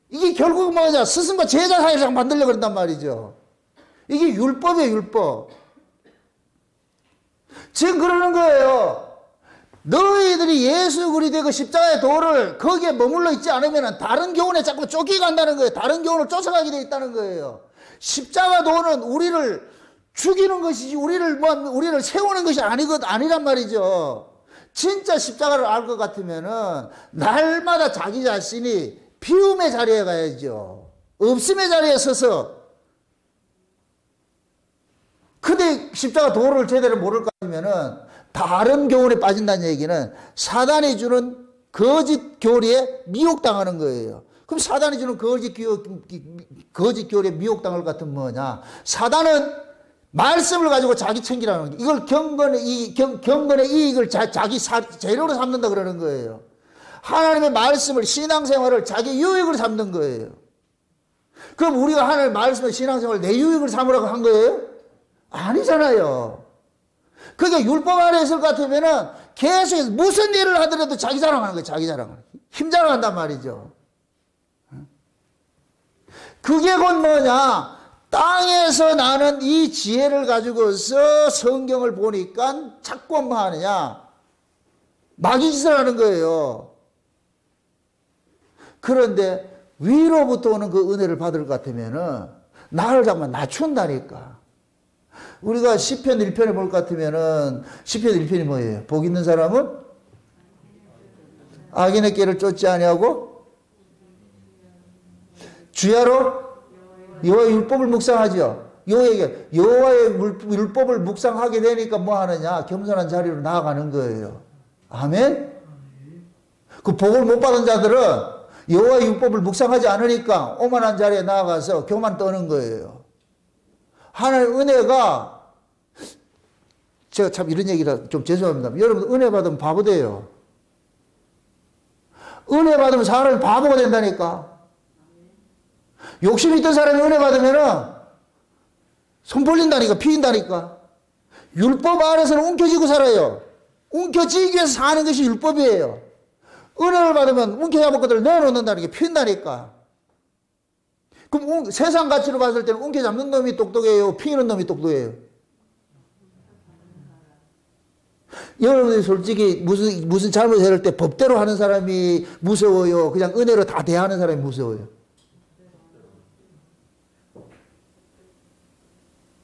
이게 결국 뭐냐? 스승과 제자 사이를 만들려고 그런단 말이죠. 이게 율법이에요, 율법. 지금 그러는 거예요. 너희들이 예수 그리스도의 십자가의 도를 거기에 머물러 있지 않으면 다른 교훈에 자꾸 쫓겨간다는 거예요. 다른 교훈을 쫓아가게 돼 있다는 거예요. 십자가 도는 우리를 죽이는 것이지 우리를 세우는 것이 아니란 말이죠. 진짜 십자가를 알 것 같으면은 날마다 자기 자신이 비움의 자리에 가야죠. 없음의 자리에 서서. 근데 십자가 도를 제대로 모를 것 같으면은 다른 교훈에 빠진다는 얘기는 사단이 주는 거짓 교리에 미혹당하는 거예요. 그럼 사단이 주는 거짓 교리에 미혹당할 것 같은 뭐냐? 사단은 말씀을 가지고 자기 챙기라는 거예요. 이걸 경건의 이익을 자기 재료로 삼는다 그러는 거예요. 하나님의 말씀을 신앙생활을 자기 유익으로 삼는 거예요. 그럼 우리가 하나님의 말씀을 신앙생활을 내 유익을 삼으라고 한 거예요? 아니잖아요. 그게 율법 아래에 있을 것 같으면은 계속 무슨 일을 하더라도 자기 자랑하는 거예요. 자기 자랑을. 힘 자랑한단 말이죠. 그게 곧 뭐냐? 땅에서 나는 이 지혜를 가지고서 성경을 보니까 자꾸 뭐 하느냐? 마귀짓을 하는 거예요. 그런데 위로부터 오는 그 은혜를 받을 것 같으면은 나를 잠깐 낮춘다니까. 우리가 시편 1편에 볼 것 같으면은 시편 1편이 뭐예요? 복 있는 사람은 악인의 길을 쫓지 아니하고 주야로 여호와의 율법을 묵상하죠. 여호와의 율법을 묵상하게 되니까 뭐 하느냐? 겸손한 자리로 나아가는 거예요. 아멘? 그 복을 못 받은 자들은 여호와의 율법을 묵상하지 않으니까 오만한 자리에 나아가서 교만 떠는 거예요. 하나님의 은혜가, 제가 참 이런 얘기라 좀 죄송합니다. 여러분 은혜 받으면 바보 돼요. 은혜 받으면 사람이 바보가 된다니까. 욕심 있던 사람이 은혜 받으면은 손 벌린다니까, 피인다니까. 율법 아래서는 움켜쥐고 살아요. 움켜쥐기 위해서 사는 것이 율법이에요. 은혜를 받으면 움켜잡은 것들을 내어놓는다니까, 피인다니까. 그럼 세상 가치로 봤을 때는 움켜잡는 놈이 똑똑해요? 피는 놈이 똑똑해요? 여러분들이 솔직히 무슨 잘못을 할 때 법대로 하는 사람이 무서워요? 그냥 은혜로 다 대하는 사람이 무서워요?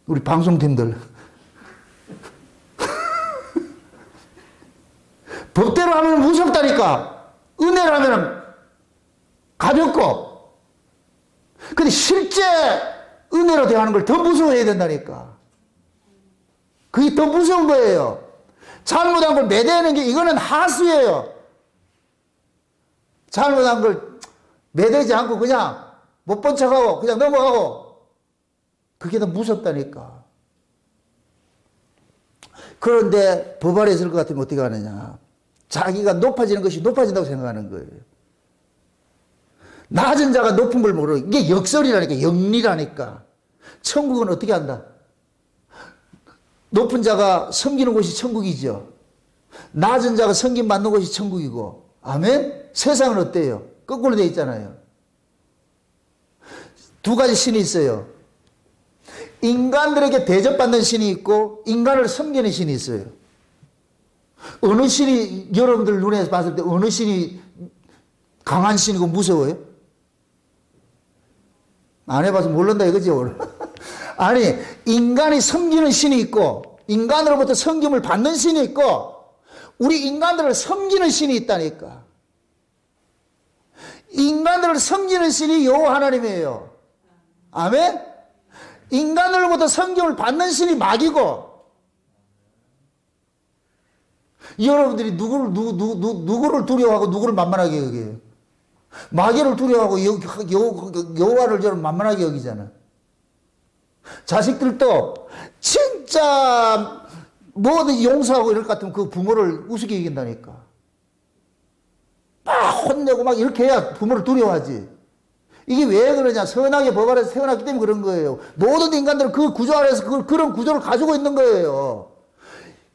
우리 방송팀들. 법대로 하면 무섭다니까. 은혜로 하면 가볍고. 근데 실제 은혜로 대하는 걸 더 무서워해야 된다니까. 그게 더 무서운 거예요. 잘못한 걸 매대는 게 이거는 하수예요. 잘못한 걸 매대지 않고 그냥 못 본 척하고 그냥 넘어가고, 그게 더 무섭다니까. 그런데 법 아래에 있을 것 같으면 어떻게 하느냐? 자기가 높아지는 것이 높아진다고 생각하는 거예요. 낮은 자가 높은 걸 모르고, 이게 역설이라니까, 영리라니까. 천국은 어떻게 한다? 높은 자가 섬기는 곳이 천국이죠. 낮은 자가 섬김 받는 곳이 천국이고. 아멘? 세상은 어때요? 거꾸로 되어 있잖아요. 두 가지 신이 있어요. 인간들에게 대접받는 신이 있고 인간을 섬기는 신이 있어요. 어느 신이 여러분들 눈에서 봤을 때 어느 신이 강한 신이고 무서워요? 안 해봐서 모른다 이거죠. 아니, 인간이 섬기는 신이 있고 인간으로부터 섬김을 받는 신이 있고 우리 인간들을 섬기는 신이 있다니까. 인간들을 섬기는 신이 여호와 하나님이에요. 아멘? 인간으로부터 섬김을 받는 신이 마귀고 여러분들이 누구를 두려워하고 누구를 만만하게 여겨요? 마귀를 두려워하고 여호와를 저는 만만하게 여기잖아. 자식들도 진짜 뭐든 용서하고 이럴 것 같으면 그 부모를 우습게 여긴다니까. 막 혼내고 막 이렇게 해야 부모를 두려워하지. 이게 왜 그러냐? 선하게 법 아래서 태어났기 때문에 그런 거예요. 모든 인간들은 그 구조 아래서 그런 구조를 가지고 있는 거예요.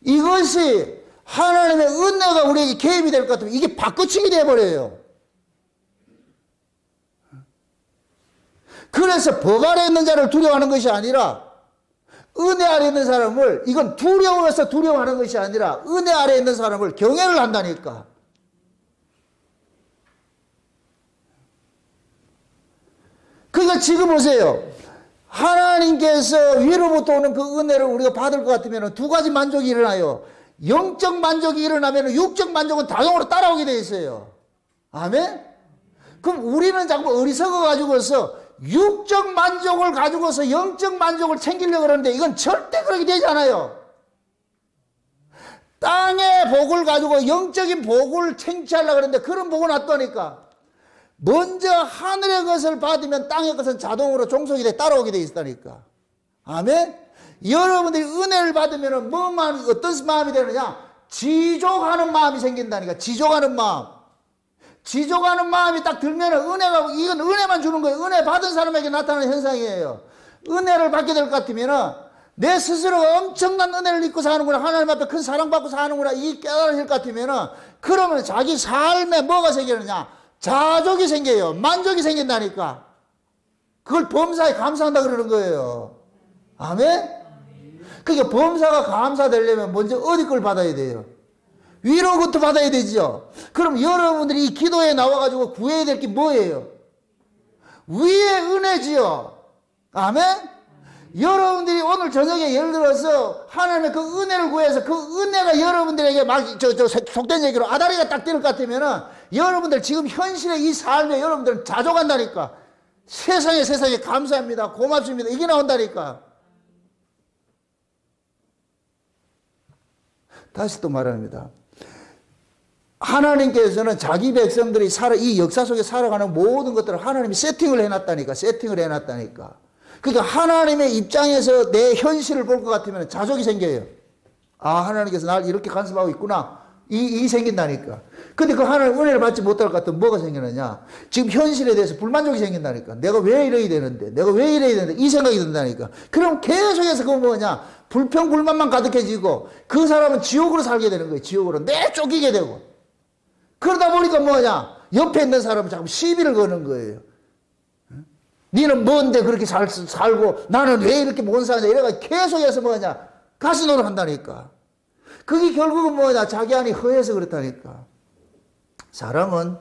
이것이 하나님의 은혜가 우리에게 개입이 될 것 같으면 이게 바꿔치기 돼버려요. 그래서 법 아래 있는 자를 두려워하는 것이 아니라 은혜 아래 있는 사람을, 이건 두려워해서 두려워하는 것이 아니라 은혜 아래 있는 사람을 경외를 한다니까. 그러니까 지금 보세요. 하나님께서 위로부터 오는 그 은혜를 우리가 받을 것 같으면 두 가지 만족이 일어나요. 영적 만족이 일어나면 육적 만족은 자동으로 따라오게 돼 있어요. 아멘? 그럼 우리는 자꾸 어리석어 가지고서 육적 만족을 가지고서 영적 만족을 챙기려고 그러는데 이건 절대 그렇게 되지 않아요. 땅의 복을 가지고 영적인 복을 챙취하려고 그러는데 그런 복은 놔두니까 먼저 하늘의 것을 받으면 땅의 것은 자동으로 종속이 돼 따라오게 돼 있다니까. 아멘? 여러분들이 은혜를 받으면 뭐 마음이, 어떤 마음이 되느냐? 지족하는 마음이 생긴다니까. 지족하는 마음. 지족하는 마음이 딱 들면 은혜가, 이건 은혜만 주는 거예요. 은혜 받은 사람에게 나타나는 현상이에요. 은혜를 받게 될 것 같으면 내 스스로가 엄청난 은혜를 입고 사는구나, 하나님 앞에 큰 사랑받고 사는구나, 이 깨달아질 것 같으면 그러면 자기 삶에 뭐가 생기느냐? 자족이 생겨요. 만족이 생긴다니까. 그걸 범사에 감사한다 그러는 거예요. 아멘? 그러니까 범사가 감사되려면 먼저 어디 걸 받아야 돼요? 위로부터 받아야 되죠. 그럼 여러분들이 이 기도에 나와가지고 구해야 될 게 뭐예요? 위의 은혜지요. 아멘? 여러분들이 오늘 저녁에 예를 들어서 하나님의 그 은혜를 구해서 그 은혜가 여러분들에게 막 속된 얘기로 아다리가 딱 뜰 것 같으면은 여러분들 지금 현실의 이 삶에 여러분들은 자족한다니까. 세상에 감사합니다. 고맙습니다. 이게 나온다니까. 다시 또 말합니다. 하나님께서는 자기 백성들이 이 역사 속에 살아가는 모든 것들을 하나님이 세팅을 해놨다니까. 그러니까 하나님의 입장에서 내 현실을 볼 것 같으면 자족이 생겨요. 아, 하나님께서 날 이렇게 간섭하고 있구나. 이 생긴다니까. 근데 그 하나님 은혜를 받지 못할 것 같으면 뭐가 생기느냐? 지금 현실에 대해서 불만족이 생긴다니까. 내가 왜 이래야 되는데? 이 생각이 든다니까. 그럼 계속해서 그건 뭐냐? 불평, 불만만 가득해지고 그 사람은 지옥으로 살게 되는 거예요. 지옥으로 내쫓기게 되고. 그러다 보니까 뭐냐? 옆에 있는 사람은 자꾸 시비를 거는 거예요. 니는 뭔데 그렇게 살고 나는 왜 이렇게 못 사냐? 이래가 계속해서 뭐냐? 가시노를 한다니까. 그게 결국은 뭐냐? 자기 안이 허해서 그렇다니까. 사람은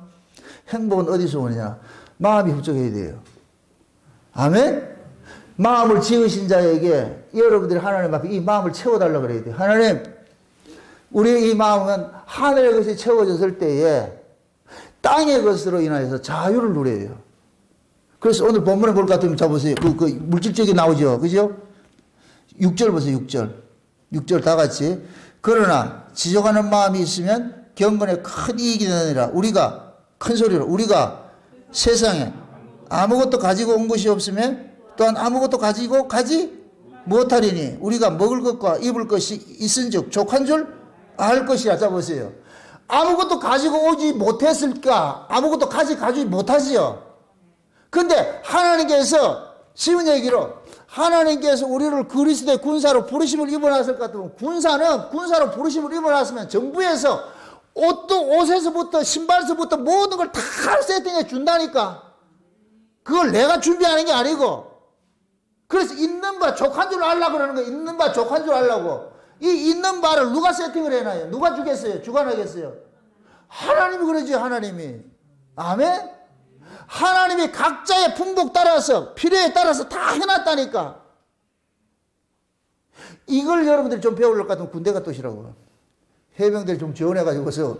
행복은 어디서 오느냐? 마음이 흡족해야 돼요. 아멘? 마음을 지으신 자에게 여러분들이 하나님 앞에 이 마음을 채워달라고 그래야 돼요. 하나님, 우리의 이 마음은 하늘의 것이 채워졌을 때에 땅의 것으로 인하여서 자유를 누려요. 그래서 오늘 본문을 볼 것 같으면 자 보세요. 그 물질적이 나오죠. 그죠? 6절 보세요. 6절 다 같이. 그러나 지적하는 마음이 있으면 경건에 큰 이익이 되느니라. 우리가 큰 소리로 우리가 세상에 아무것도 가지고 온 것이 없으면 또한 아무것도 가지고 가지 못하리니 우리가 먹을 것과 입을 것이 있은즉 족한 줄 알 것이라. 자 보세요. 아무것도 가지고 오지 못했을까? 아무것도 가지고 못하지요. 근데 하나님께서 쉬운 얘기로 하나님께서 우리를 그리스도의 군사로 부르심을 입어놨을 것 같으면 군사는 군사로 부르심을 입어놨으면 정부에서 옷에서부터 신발에서부터 모든 걸 다 세팅해 준다니까. 그걸 내가 준비하는 게 아니고. 그래서 있는 바 족한 줄 알라고 그러는 거예요. 있는 바 족한 줄 알라고. 이 있는 바를 누가 세팅을 해놔요? 누가 주겠어요? 주관하겠어요? 하나님이 그러지, 하나님이. 아멘? 하나님이 각자의 풍복 따라서, 필요에 따라서 다 해놨다니까. 이걸 여러분들이 좀 배우려고 같으면 군대 갔다 오시라고. 해병대를 좀 지원해가지고서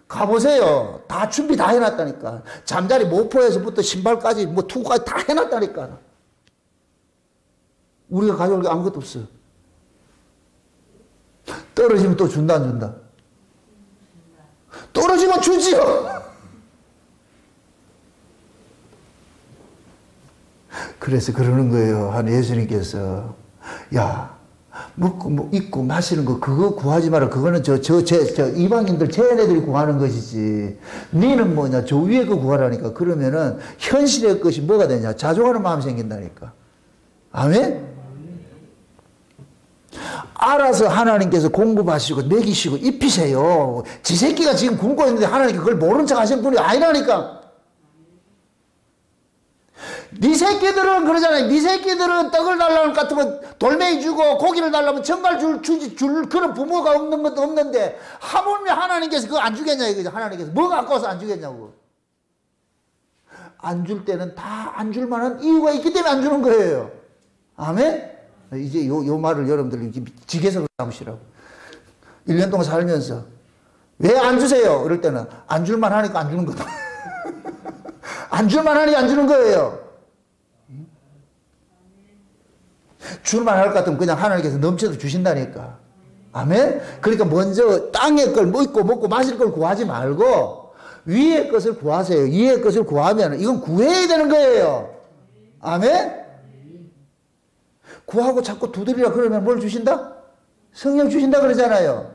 가보세요. 다 준비 다 해놨다니까. 잠자리 모포에서부터 신발까지 뭐 투구까지 다 해놨다니까. 우리가 가져올 게 아무것도 없어. 떨어지면 또 준다 안 준다? 떨어지면 주지요. 그래서 그러는 거예요. 한 예수님께서 야 먹고 뭐 입고 마시는 거 그거 구하지 마라. 그거는 저 이방인들 쟤네들이 구하는 것이지. 너는 뭐냐 저 위에 거 구하라니까. 그러면은 현실의 것이 뭐가 되냐 자족하는 마음이 생긴다니까. 아멘? 알아서 하나님께서 공급하시고 먹이시고 입히세요. 지 새끼가 지금 굶고 있는데 하나님께 그걸 모른 척 하시는 분이 아니라니까. 네 새끼들은 그러잖아요. 네 새끼들은 떡을 달라는 것 같으면 돌멩이 주고 고기를 달라면 정갈 줄 그런 부모가 없는 것도 없는데 하물며 하나님께서 그거 안 주겠냐 이거죠. 하나님께서 뭐가 아까워서 안 주겠냐고. 안 줄 때는 다 안 줄 만한 이유가 있기 때문에 안 주는 거예요. 아멘? 이제 요 말을 여러분들 지게서 잡으시라고. 1년 동안 살면서 왜 안 주세요? 이럴 때는 안 줄만 하니까 안 주는 거다. 안 줄만 하니까 안 주는 거예요. 줄만 할 것 같으면 그냥 하나님께서 넘쳐서 주신다니까. 아멘? 그러니까 먼저 땅의 걸 먹고 마실 걸 구하지 말고 위의 것을 구하세요. 위의 것을 구하면 이건 구해야 되는 거예요. 아멘? 구하고 자꾸 두드리라 그러면 뭘 주신다? 성령 주신다 그러잖아요.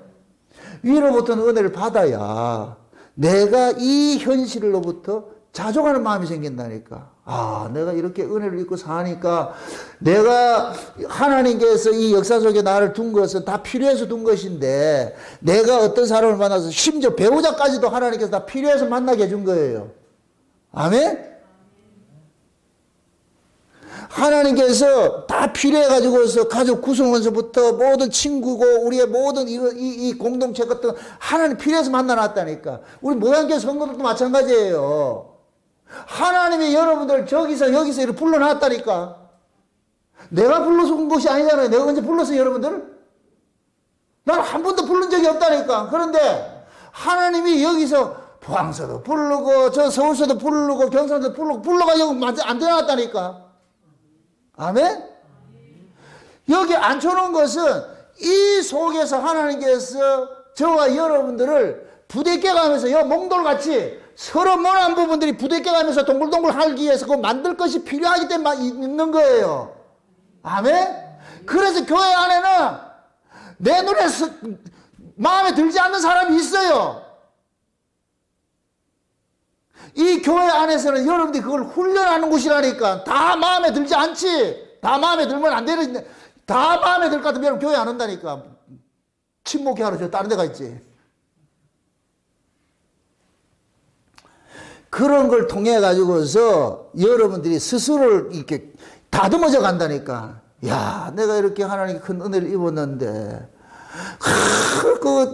위로부터는 은혜를 받아야 내가 이 현실로부터 자족하는 마음이 생긴다니까. 아, 내가 이렇게 은혜를 입고 사니까 내가 하나님께서 이 역사 속에 나를 둔 것은 다 필요해서 둔 것인데 내가 어떤 사람을 만나서 심지어 배우자까지도 하나님께서 다 필요해서 만나게 해준 거예요. 아멘? 하나님께서 다 필요해가지고서 가족 구성원서부터 모든 친구고 우리의 모든 이 공동체 같은 하나님 필요해서 만나놨다니까. 우리 모양교회 성도들도 마찬가지예요. 하나님이 여러분들 저기서 여기서 이렇게 불러놨다니까. 내가 불러서 온 것이 아니잖아요. 내가 언제 불렀어요 여러분들? 난 한 번도 부른 적이 없다니까. 그런데 하나님이 여기서 포항서도 부르고 저 서울서도 부르고 경상도도 부르고 불러가지고 앉아놨다니까. 아멘? 여기 앉혀놓은 것은 이 속에서 하나님께서 저와 여러분들을 부대껴 가면서 몽돌같이 서로 모난 부분들이 부대껴 가면서 동글동글 하기 위해서 그거 만들 것이 필요하기 때문에 있는 거예요. 아멘? 그래서 교회 안에는 내 눈에 마음에 들지 않는 사람이 있어요. 이 교회 안에서는 여러분들이 그걸 훈련하는 곳이라니까. 다 마음에 들지 않지. 다 마음에 들면 안 되는데 다 마음에 들 것 같으면 여러분 교회 안 온다니까. 친목회 하러 저 다른 데 가 있지. 그런 걸 통해 가지고서 여러분들이 스스로를 이렇게 다듬어져 간다니까. 야, 내가 이렇게 하나님께 큰 은혜를 입었는데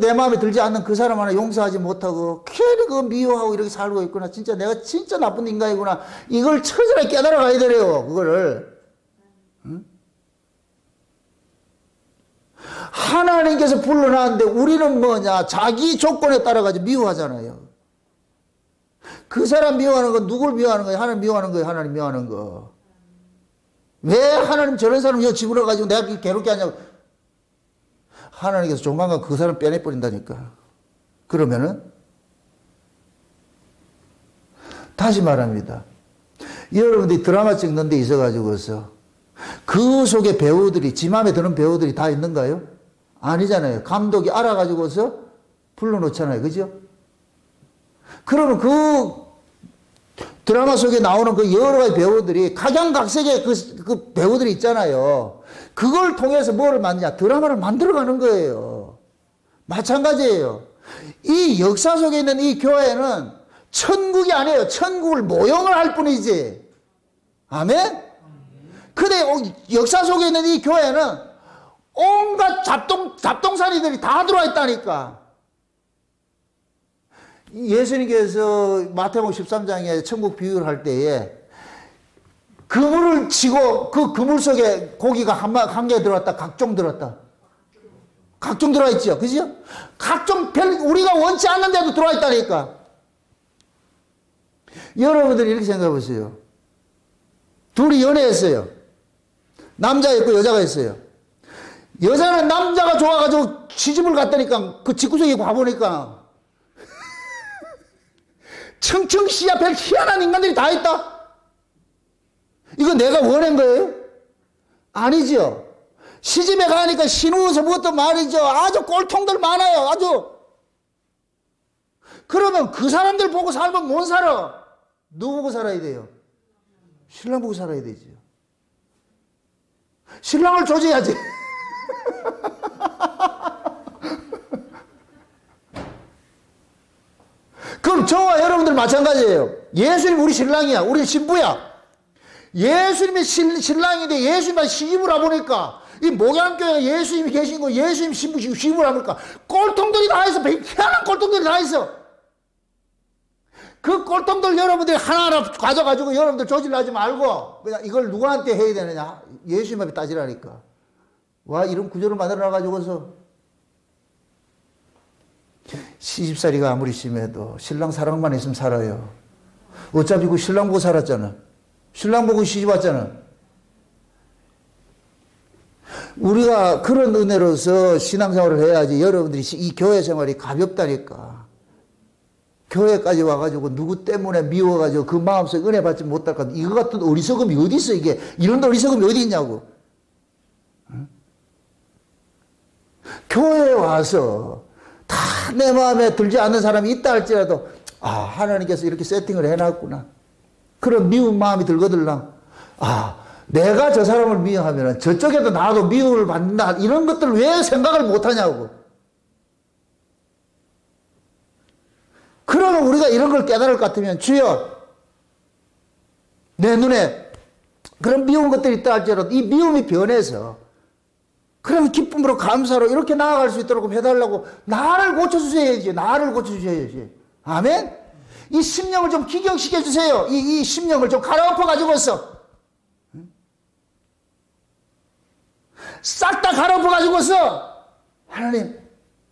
내 마음에 들지 않는 그 사람 하나 용서하지 못하고 괜히 그거 미워하고 이렇게 살고 있구나. 진짜 내가 진짜 나쁜 인간이구나. 이걸 처절하게 깨달아 가야 되래요. 그거를. 응? 하나님께서 불러놨는데 우리는 뭐냐? 자기 조건에 따라가지고 미워하잖아요. 그 사람 미워하는 건 누굴 미워하는 거예요? 하나님 미워하는 거예요? 하나님 미워하는 거. 왜 하나님 저런 사람 여기 집어넣어가지고 내가 괴롭게 하냐고. 하나님께서 조만간 그 사람 빼내버린다니까. 그러면은 다시 말합니다. 여러분들이 드라마 찍는 데 있어가지고서 그 속에 배우들이 지 마음에 드는 배우들이 다 있는가요? 아니잖아요. 감독이 알아가지고서 불러놓잖아요. 그죠? 그러면 그 드라마 속에 나오는 그 여러 가지 배우들이 각양각색의 그 배우들이 있잖아요. 그걸 통해서 뭐를 만드냐? 드라마를 만들어가는 거예요. 마찬가지예요. 이 역사 속에 있는 이 교회는 천국이 아니에요. 천국을 모형을 할 뿐이지. 아멘? 근데 역사 속에 있는 이 교회는 온갖 잡동사니들이 다 들어와 있다니까. 예수님께서 마태복음 13장에 천국 비유를 할 때에 그물을 치고 그 그물 속에 고기가 한 개 들어왔다, 각종 들어왔다. 각종 들어와 있죠. 그죠? 각종 우리가 원치 않는데도 들어와 있다니까. 여러분들이 이렇게 생각해 보세요. 둘이 연애했어요. 남자 있고 여자가 있어요. 여자는 남자가 좋아가지고 시집을 갔다니까 그 집구석에 가보니까 청청 씨앗별 희한한 인간들이 다 있다. 이거 내가 원한 거예요? 아니죠. 시집에 가니까 신우서부터 말이죠. 아주 꼴통들 많아요. 아주. 그러면 그 사람들 보고 살면 못 살아. 누구 보고 살아야 돼요? 신랑 보고 살아야 되죠. 신랑을 조져야지. 그럼 저와 여러분들 마찬가지예요. 예수님 우리 신랑이야. 우리 신부야. 예수님이 신랑인데 예수님만 시집을 와보니까 이 목양교회가 예수님이 계신 거 예수님 신부 시집을 와보니까 꼴통들이 다 있어. 희한한 꼴통들이 다 있어. 그 꼴통들 여러분들이 하나하나 가져가지고 여러분들 조질하지 말고 그냥 이걸 누구한테 해야 되느냐? 예수님 앞에 따지라니까. 와, 이런 구조를 만들어놔가지고서 시집살이가 아무리 심해도 신랑 사랑만 있으면 살아요. 어차피 그 신랑 보고 살았잖아. 신랑 보고 시집 왔잖아. 우리가 그런 은혜로서 신앙생활을 해야지 여러분들이 이 교회 생활이 가볍다니까. 교회까지 와가지고 누구 때문에 미워가지고 그 마음속에 은혜 받지 못할까. 이거 같은 어리석음이 어디 있어 이게. 이런 어리석음이 어디 있냐고. 응? 교회에 와서 다 내 마음에 들지 않는 사람이 있다 할지라도 아, 하나님께서 이렇게 세팅을 해놨구나. 그런 미운 마음이 들거들랑 아, 내가 저 사람을 미워하면 저쪽에도 나도 미움을 받는다. 이런 것들을 왜 생각을 못하냐고. 그러면 우리가 이런 걸 깨달을 것 같으면 주여 내 눈에 그런 미운 것들이 있다 할지라도 이 미움이 변해서 그럼 기쁨으로 감사로 이렇게 나아갈 수 있도록 해달라고 나를 고쳐주셔야지. 나를 고쳐주셔야지. 아멘? 이 심령을 좀 기경시켜 주세요. 이 심령을 좀 갈아엎어 가지고서 싹 다 갈아엎어 가지고서 하나님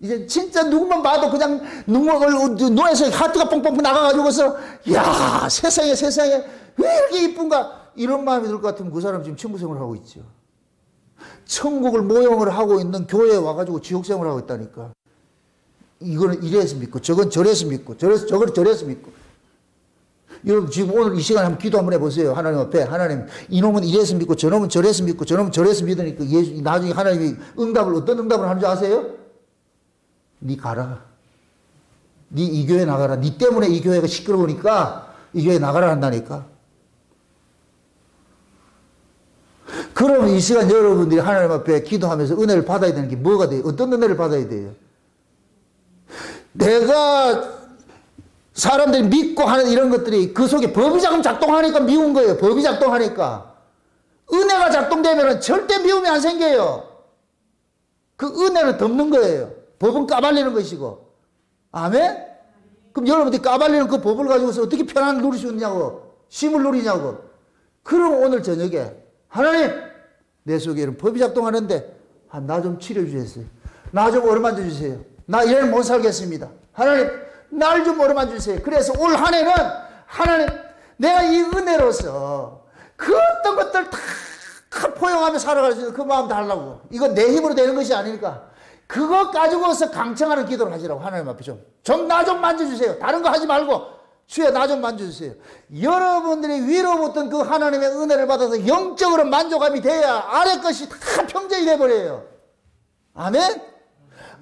이제 진짜 누구만 봐도 그냥 눈에서 하트가 뻥뻥 나가가지고서 야 세상에 왜 이렇게 이쁜가 이런 마음이 들 것 같으면 그 사람 지금 천국생활을 하고 있죠. 천국을 모형을 하고 있는 교회에 와가지고 지옥생활을 하고 있다니까. 이거는 이래서 믿고 저건 저래서 믿고 저건 저래서 믿고. 여러분 지금 오늘 이 시간에 한번 기도 한번 해보세요. 하나님 앞에. 하나님 이놈은 이래서 믿고 저놈은 저래서 믿고 저놈은 저래서 믿으니까 예수, 나중에 하나님이 어떤 응답을 하는 줄 아세요? 니 가라. 니 이 교회 나가라. 니 때문에 이 교회가 시끄러우니까 이 교회 나가라 한다니까. 그러면 이 시간 여러분들이 하나님 앞에 기도하면서 은혜를 받아야 되는 게 뭐가 돼요? 어떤 은혜를 받아야 돼요? 내가 사람들이 믿고 하는 이런 것들이 그 속에 법이 자금 작동하니까 미운 거예요. 법이 작동하니까. 은혜가 작동되면 절대 미움이 안 생겨요. 그 은혜를 덮는 거예요. 법은 까발리는 것이고. 아멘? 그럼 여러분들이 까발리는 그 법을 가지고서 어떻게 편안을 누릴 수 있냐고. 쉼을 누리냐고. 그럼 오늘 저녁에 하나님 내 속에 이런 법이 작동하는데 나 좀 치료주세요. 나 좀 어루만져 주세요. 나 이래는 못 살겠습니다. 하나님 날 좀 어루만져 주세요. 그래서 올 한 해는 하나님 내가 이 은혜로서 그 어떤 것들 다 포용하며 살아갈 수 있는 그 마음 달라고. 이건 내 힘으로 되는 것이 아니니까 그것 가지고서 강청하는 기도를 하시라고. 하나님 앞에 좀 나 좀 만져주세요. 다른 거 하지 말고 주여 나 좀 만져주세요. 여러분들이 위로부터 그 하나님의 은혜를 받아서 영적으로 만족함이 돼야 아래 것이 다 평정이 돼버려요. 아멘?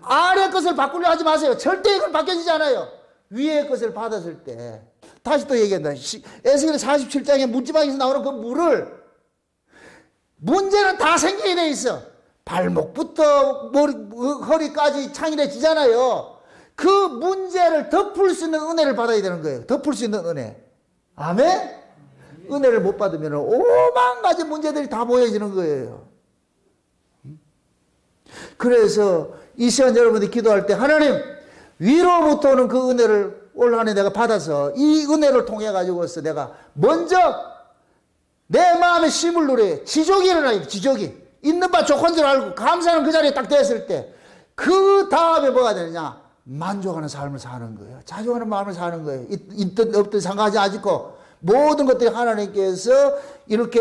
아래 것을 바꾸려 하지 마세요. 절대 이건 바뀌어지지 않아요. 위의 것을 받았을 때 다시 또 얘기한다. 에스겔 47장에 문지방에서 나오는 그 물을, 문제는 다 생기게 돼 있어. 발목부터 허리까지 창일해지잖아요. 그 문제를 덮을 수 있는 은혜를 받아야 되는 거예요. 덮을 수 있는 은혜. 아멘? 은혜를 못 받으면 오만 가지 문제들이 다 보여지는 거예요. 그래서 이 시간 여러분들이 기도할 때 하나님 위로부터 오는 그 은혜를 올 한 해 내가 받아서 이 은혜를 통해 가지고서 내가 먼저 내 마음에 심을 누려요. 지족이 일어나요. 지족이. 있는 바 좋은 줄 알고 감사하는 그 자리에 딱 됐을 때 그 다음에 뭐가 되느냐? 만족하는 삶을 사는 거예요. 자족하는 마음을 사는 거예요. 있든 없든 상관하지 않고 모든 것들이 하나님께서 이렇게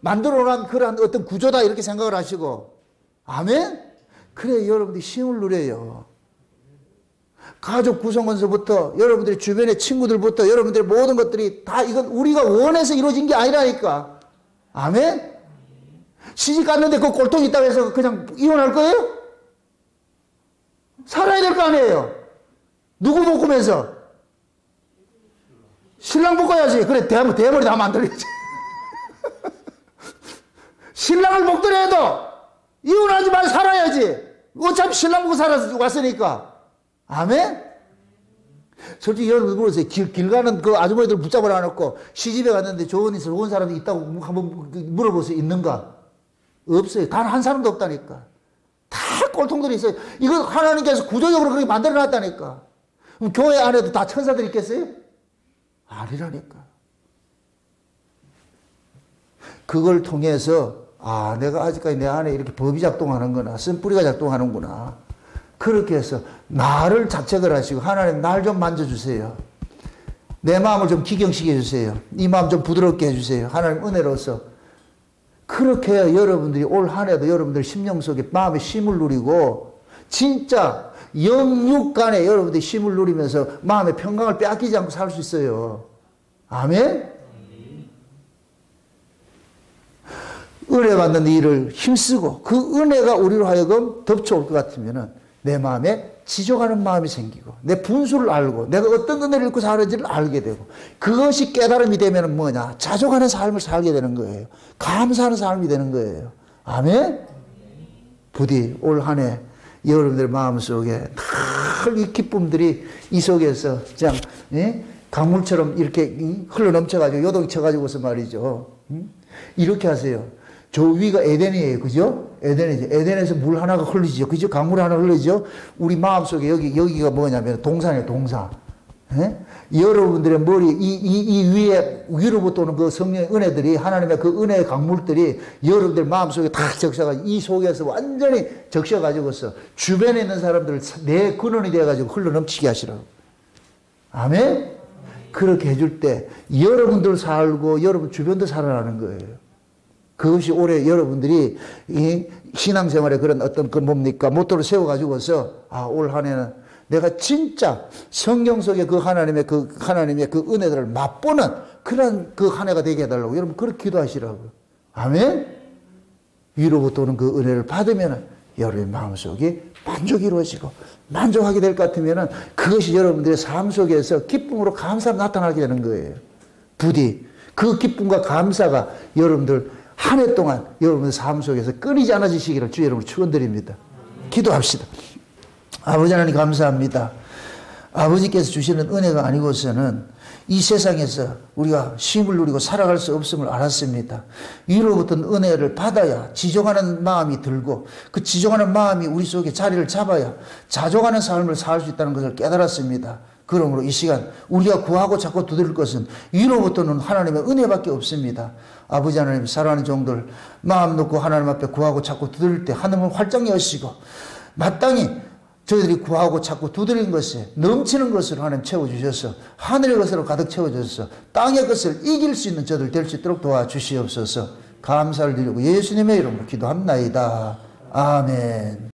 만들어 놓은 그런 어떤 구조다 이렇게 생각을 하시고. 아멘? 그래 여러분들이 힘을 누려요. 가족 구성원서부터 여러분들의 주변의 친구들부터 여러분들의 모든 것들이 다 이건 우리가 원해서 이루어진 게 아니라니까. 아멘? 시집 갔는데 그 꼴통이 있다고 해서 그냥 이혼할 거예요? 살아야 될 거 아니에요. 누구 볶으면서? 신랑 볶아야지. 그래 대머리 다 만들어야지. 신랑을 볶더라도 이혼하지 말고 살아야지. 어차피 신랑 보고 살아서 왔으니까. 아멘? 솔직히 여러분 물어보세요. 길 가는 그 아주머니들 붙잡아 놔놓고 시집에 갔는데 좋은 사람이 있다고 한번 물어보세요. 있는가? 없어요. 단 한 사람도 없다니까. 다 꼴통들이 있어요. 이거 하나님께서 구조적으로 그렇게 만들어 놨다니까. 그럼 교회 안에도 다 천사들이 있겠어요? 아니라니까. 그걸 통해서 아, 내가 아직까지 내 안에 이렇게 법이 작동하는구나. 쓴뿌리가 작동하는구나. 그렇게 해서 나를 자책을 하시고 하나님 날 좀 만져주세요. 내 마음을 좀 기경시켜 주세요. 이 마음 좀 부드럽게 해주세요. 하나님 은혜로서. 그렇게 해야 여러분들이 올 한 해도 여러분들 심령 속에 마음의 쉼을 누리고 진짜 영육 간에 여러분들이 쉼을 누리면서 마음의 평강을 빼앗기지 않고 살 수 있어요. 아멘? 은혜 받는 일을 힘쓰고 그 은혜가 우리로 하여금 덮쳐올 것 같으면 내 마음에 지져가는 마음이 생기고 내 분수를 알고 내가 어떤 은혜를 입고 사는지를 알게 되고 그것이 깨달음이 되면 뭐냐? 자족하는 삶을 살게 되는 거예요. 감사하는 삶이 되는 거예요. 아멘? 부디 올 한 해 여러분들 마음속에 늘 이 기쁨들이 이 속에서 그냥 강물처럼 이렇게 흘러 넘쳐가지고 요동이 쳐가지고서 말이죠. 이렇게 하세요. 저 위가 에덴이에요. 그죠? 에덴이죠. 에덴에서 물 하나가 흘리죠. 그죠? 강물 하나 흘리죠? 우리 마음속에 여기가 뭐냐면 동산이에요. 동산. 예? 여러분들의 머리, 이 위에, 위로부터 오는 그 성령의 은혜들이, 하나님의 그 은혜의 강물들이 여러분들 마음속에 다 적셔가지고, 이 속에서 완전히 적셔가지고서 주변에 있는 사람들을 내 근원이 되어가지고 흘러 넘치게 하시라고. 아멘? 그렇게 해줄 때 여러분들 살고 여러분 주변도 살아나는 거예요. 그것이 올해 여러분들이 이 신앙생활에 그런 어떤 그 뭡니까? 모토를 세워가지고서, 아, 올 한 해는 내가 진짜 성경 속에 그 하나님의 그 은혜들을 맛보는 그런 그 한 해가 되게 해달라고 여러분 그렇게 기도하시라고. 아멘? 위로부터 오는 그 은혜를 받으면 여러분의 마음속에 만족이 이루어지고 만족하게 될 것 같으면 그것이 여러분들의 삶 속에서 기쁨으로 감사로 나타나게 되는 거예요. 부디 그 기쁨과 감사가 여러분들 한 해 동안 여러분의 삶 속에서 끊이지 않아지시기를 주 여러분 축원드립니다. 기도합시다. 아버지 하나님 감사합니다. 아버지께서 주시는 은혜가 아니고서는 이 세상에서 우리가 쉼을 누리고 살아갈 수 없음을 알았습니다. 위로부터 은혜를 받아야 지종하는 마음이 들고 그 지종하는 마음이 우리 속에 자리를 잡아야 자족하는 삶을 살 수 있다는 것을 깨달았습니다. 그러므로 이 시간 우리가 구하고 찾고 두드릴 것은 위로부터는 하나님의 은혜밖에 없습니다. 아버지 하나님 사랑하는 종들 마음 놓고 하나님 앞에 구하고 찾고 두드릴 때 하늘을 활짝 여시고 마땅히 저희들이 구하고 찾고 두드린 것에 넘치는 것으로 하나님 채워주셔서 하늘의 것으로 가득 채워주셔서 땅의 것을 이길 수 있는 저들 될 수 있도록 도와주시옵소서. 감사를 드리고 예수님의 이름으로 기도합나이다. 아멘.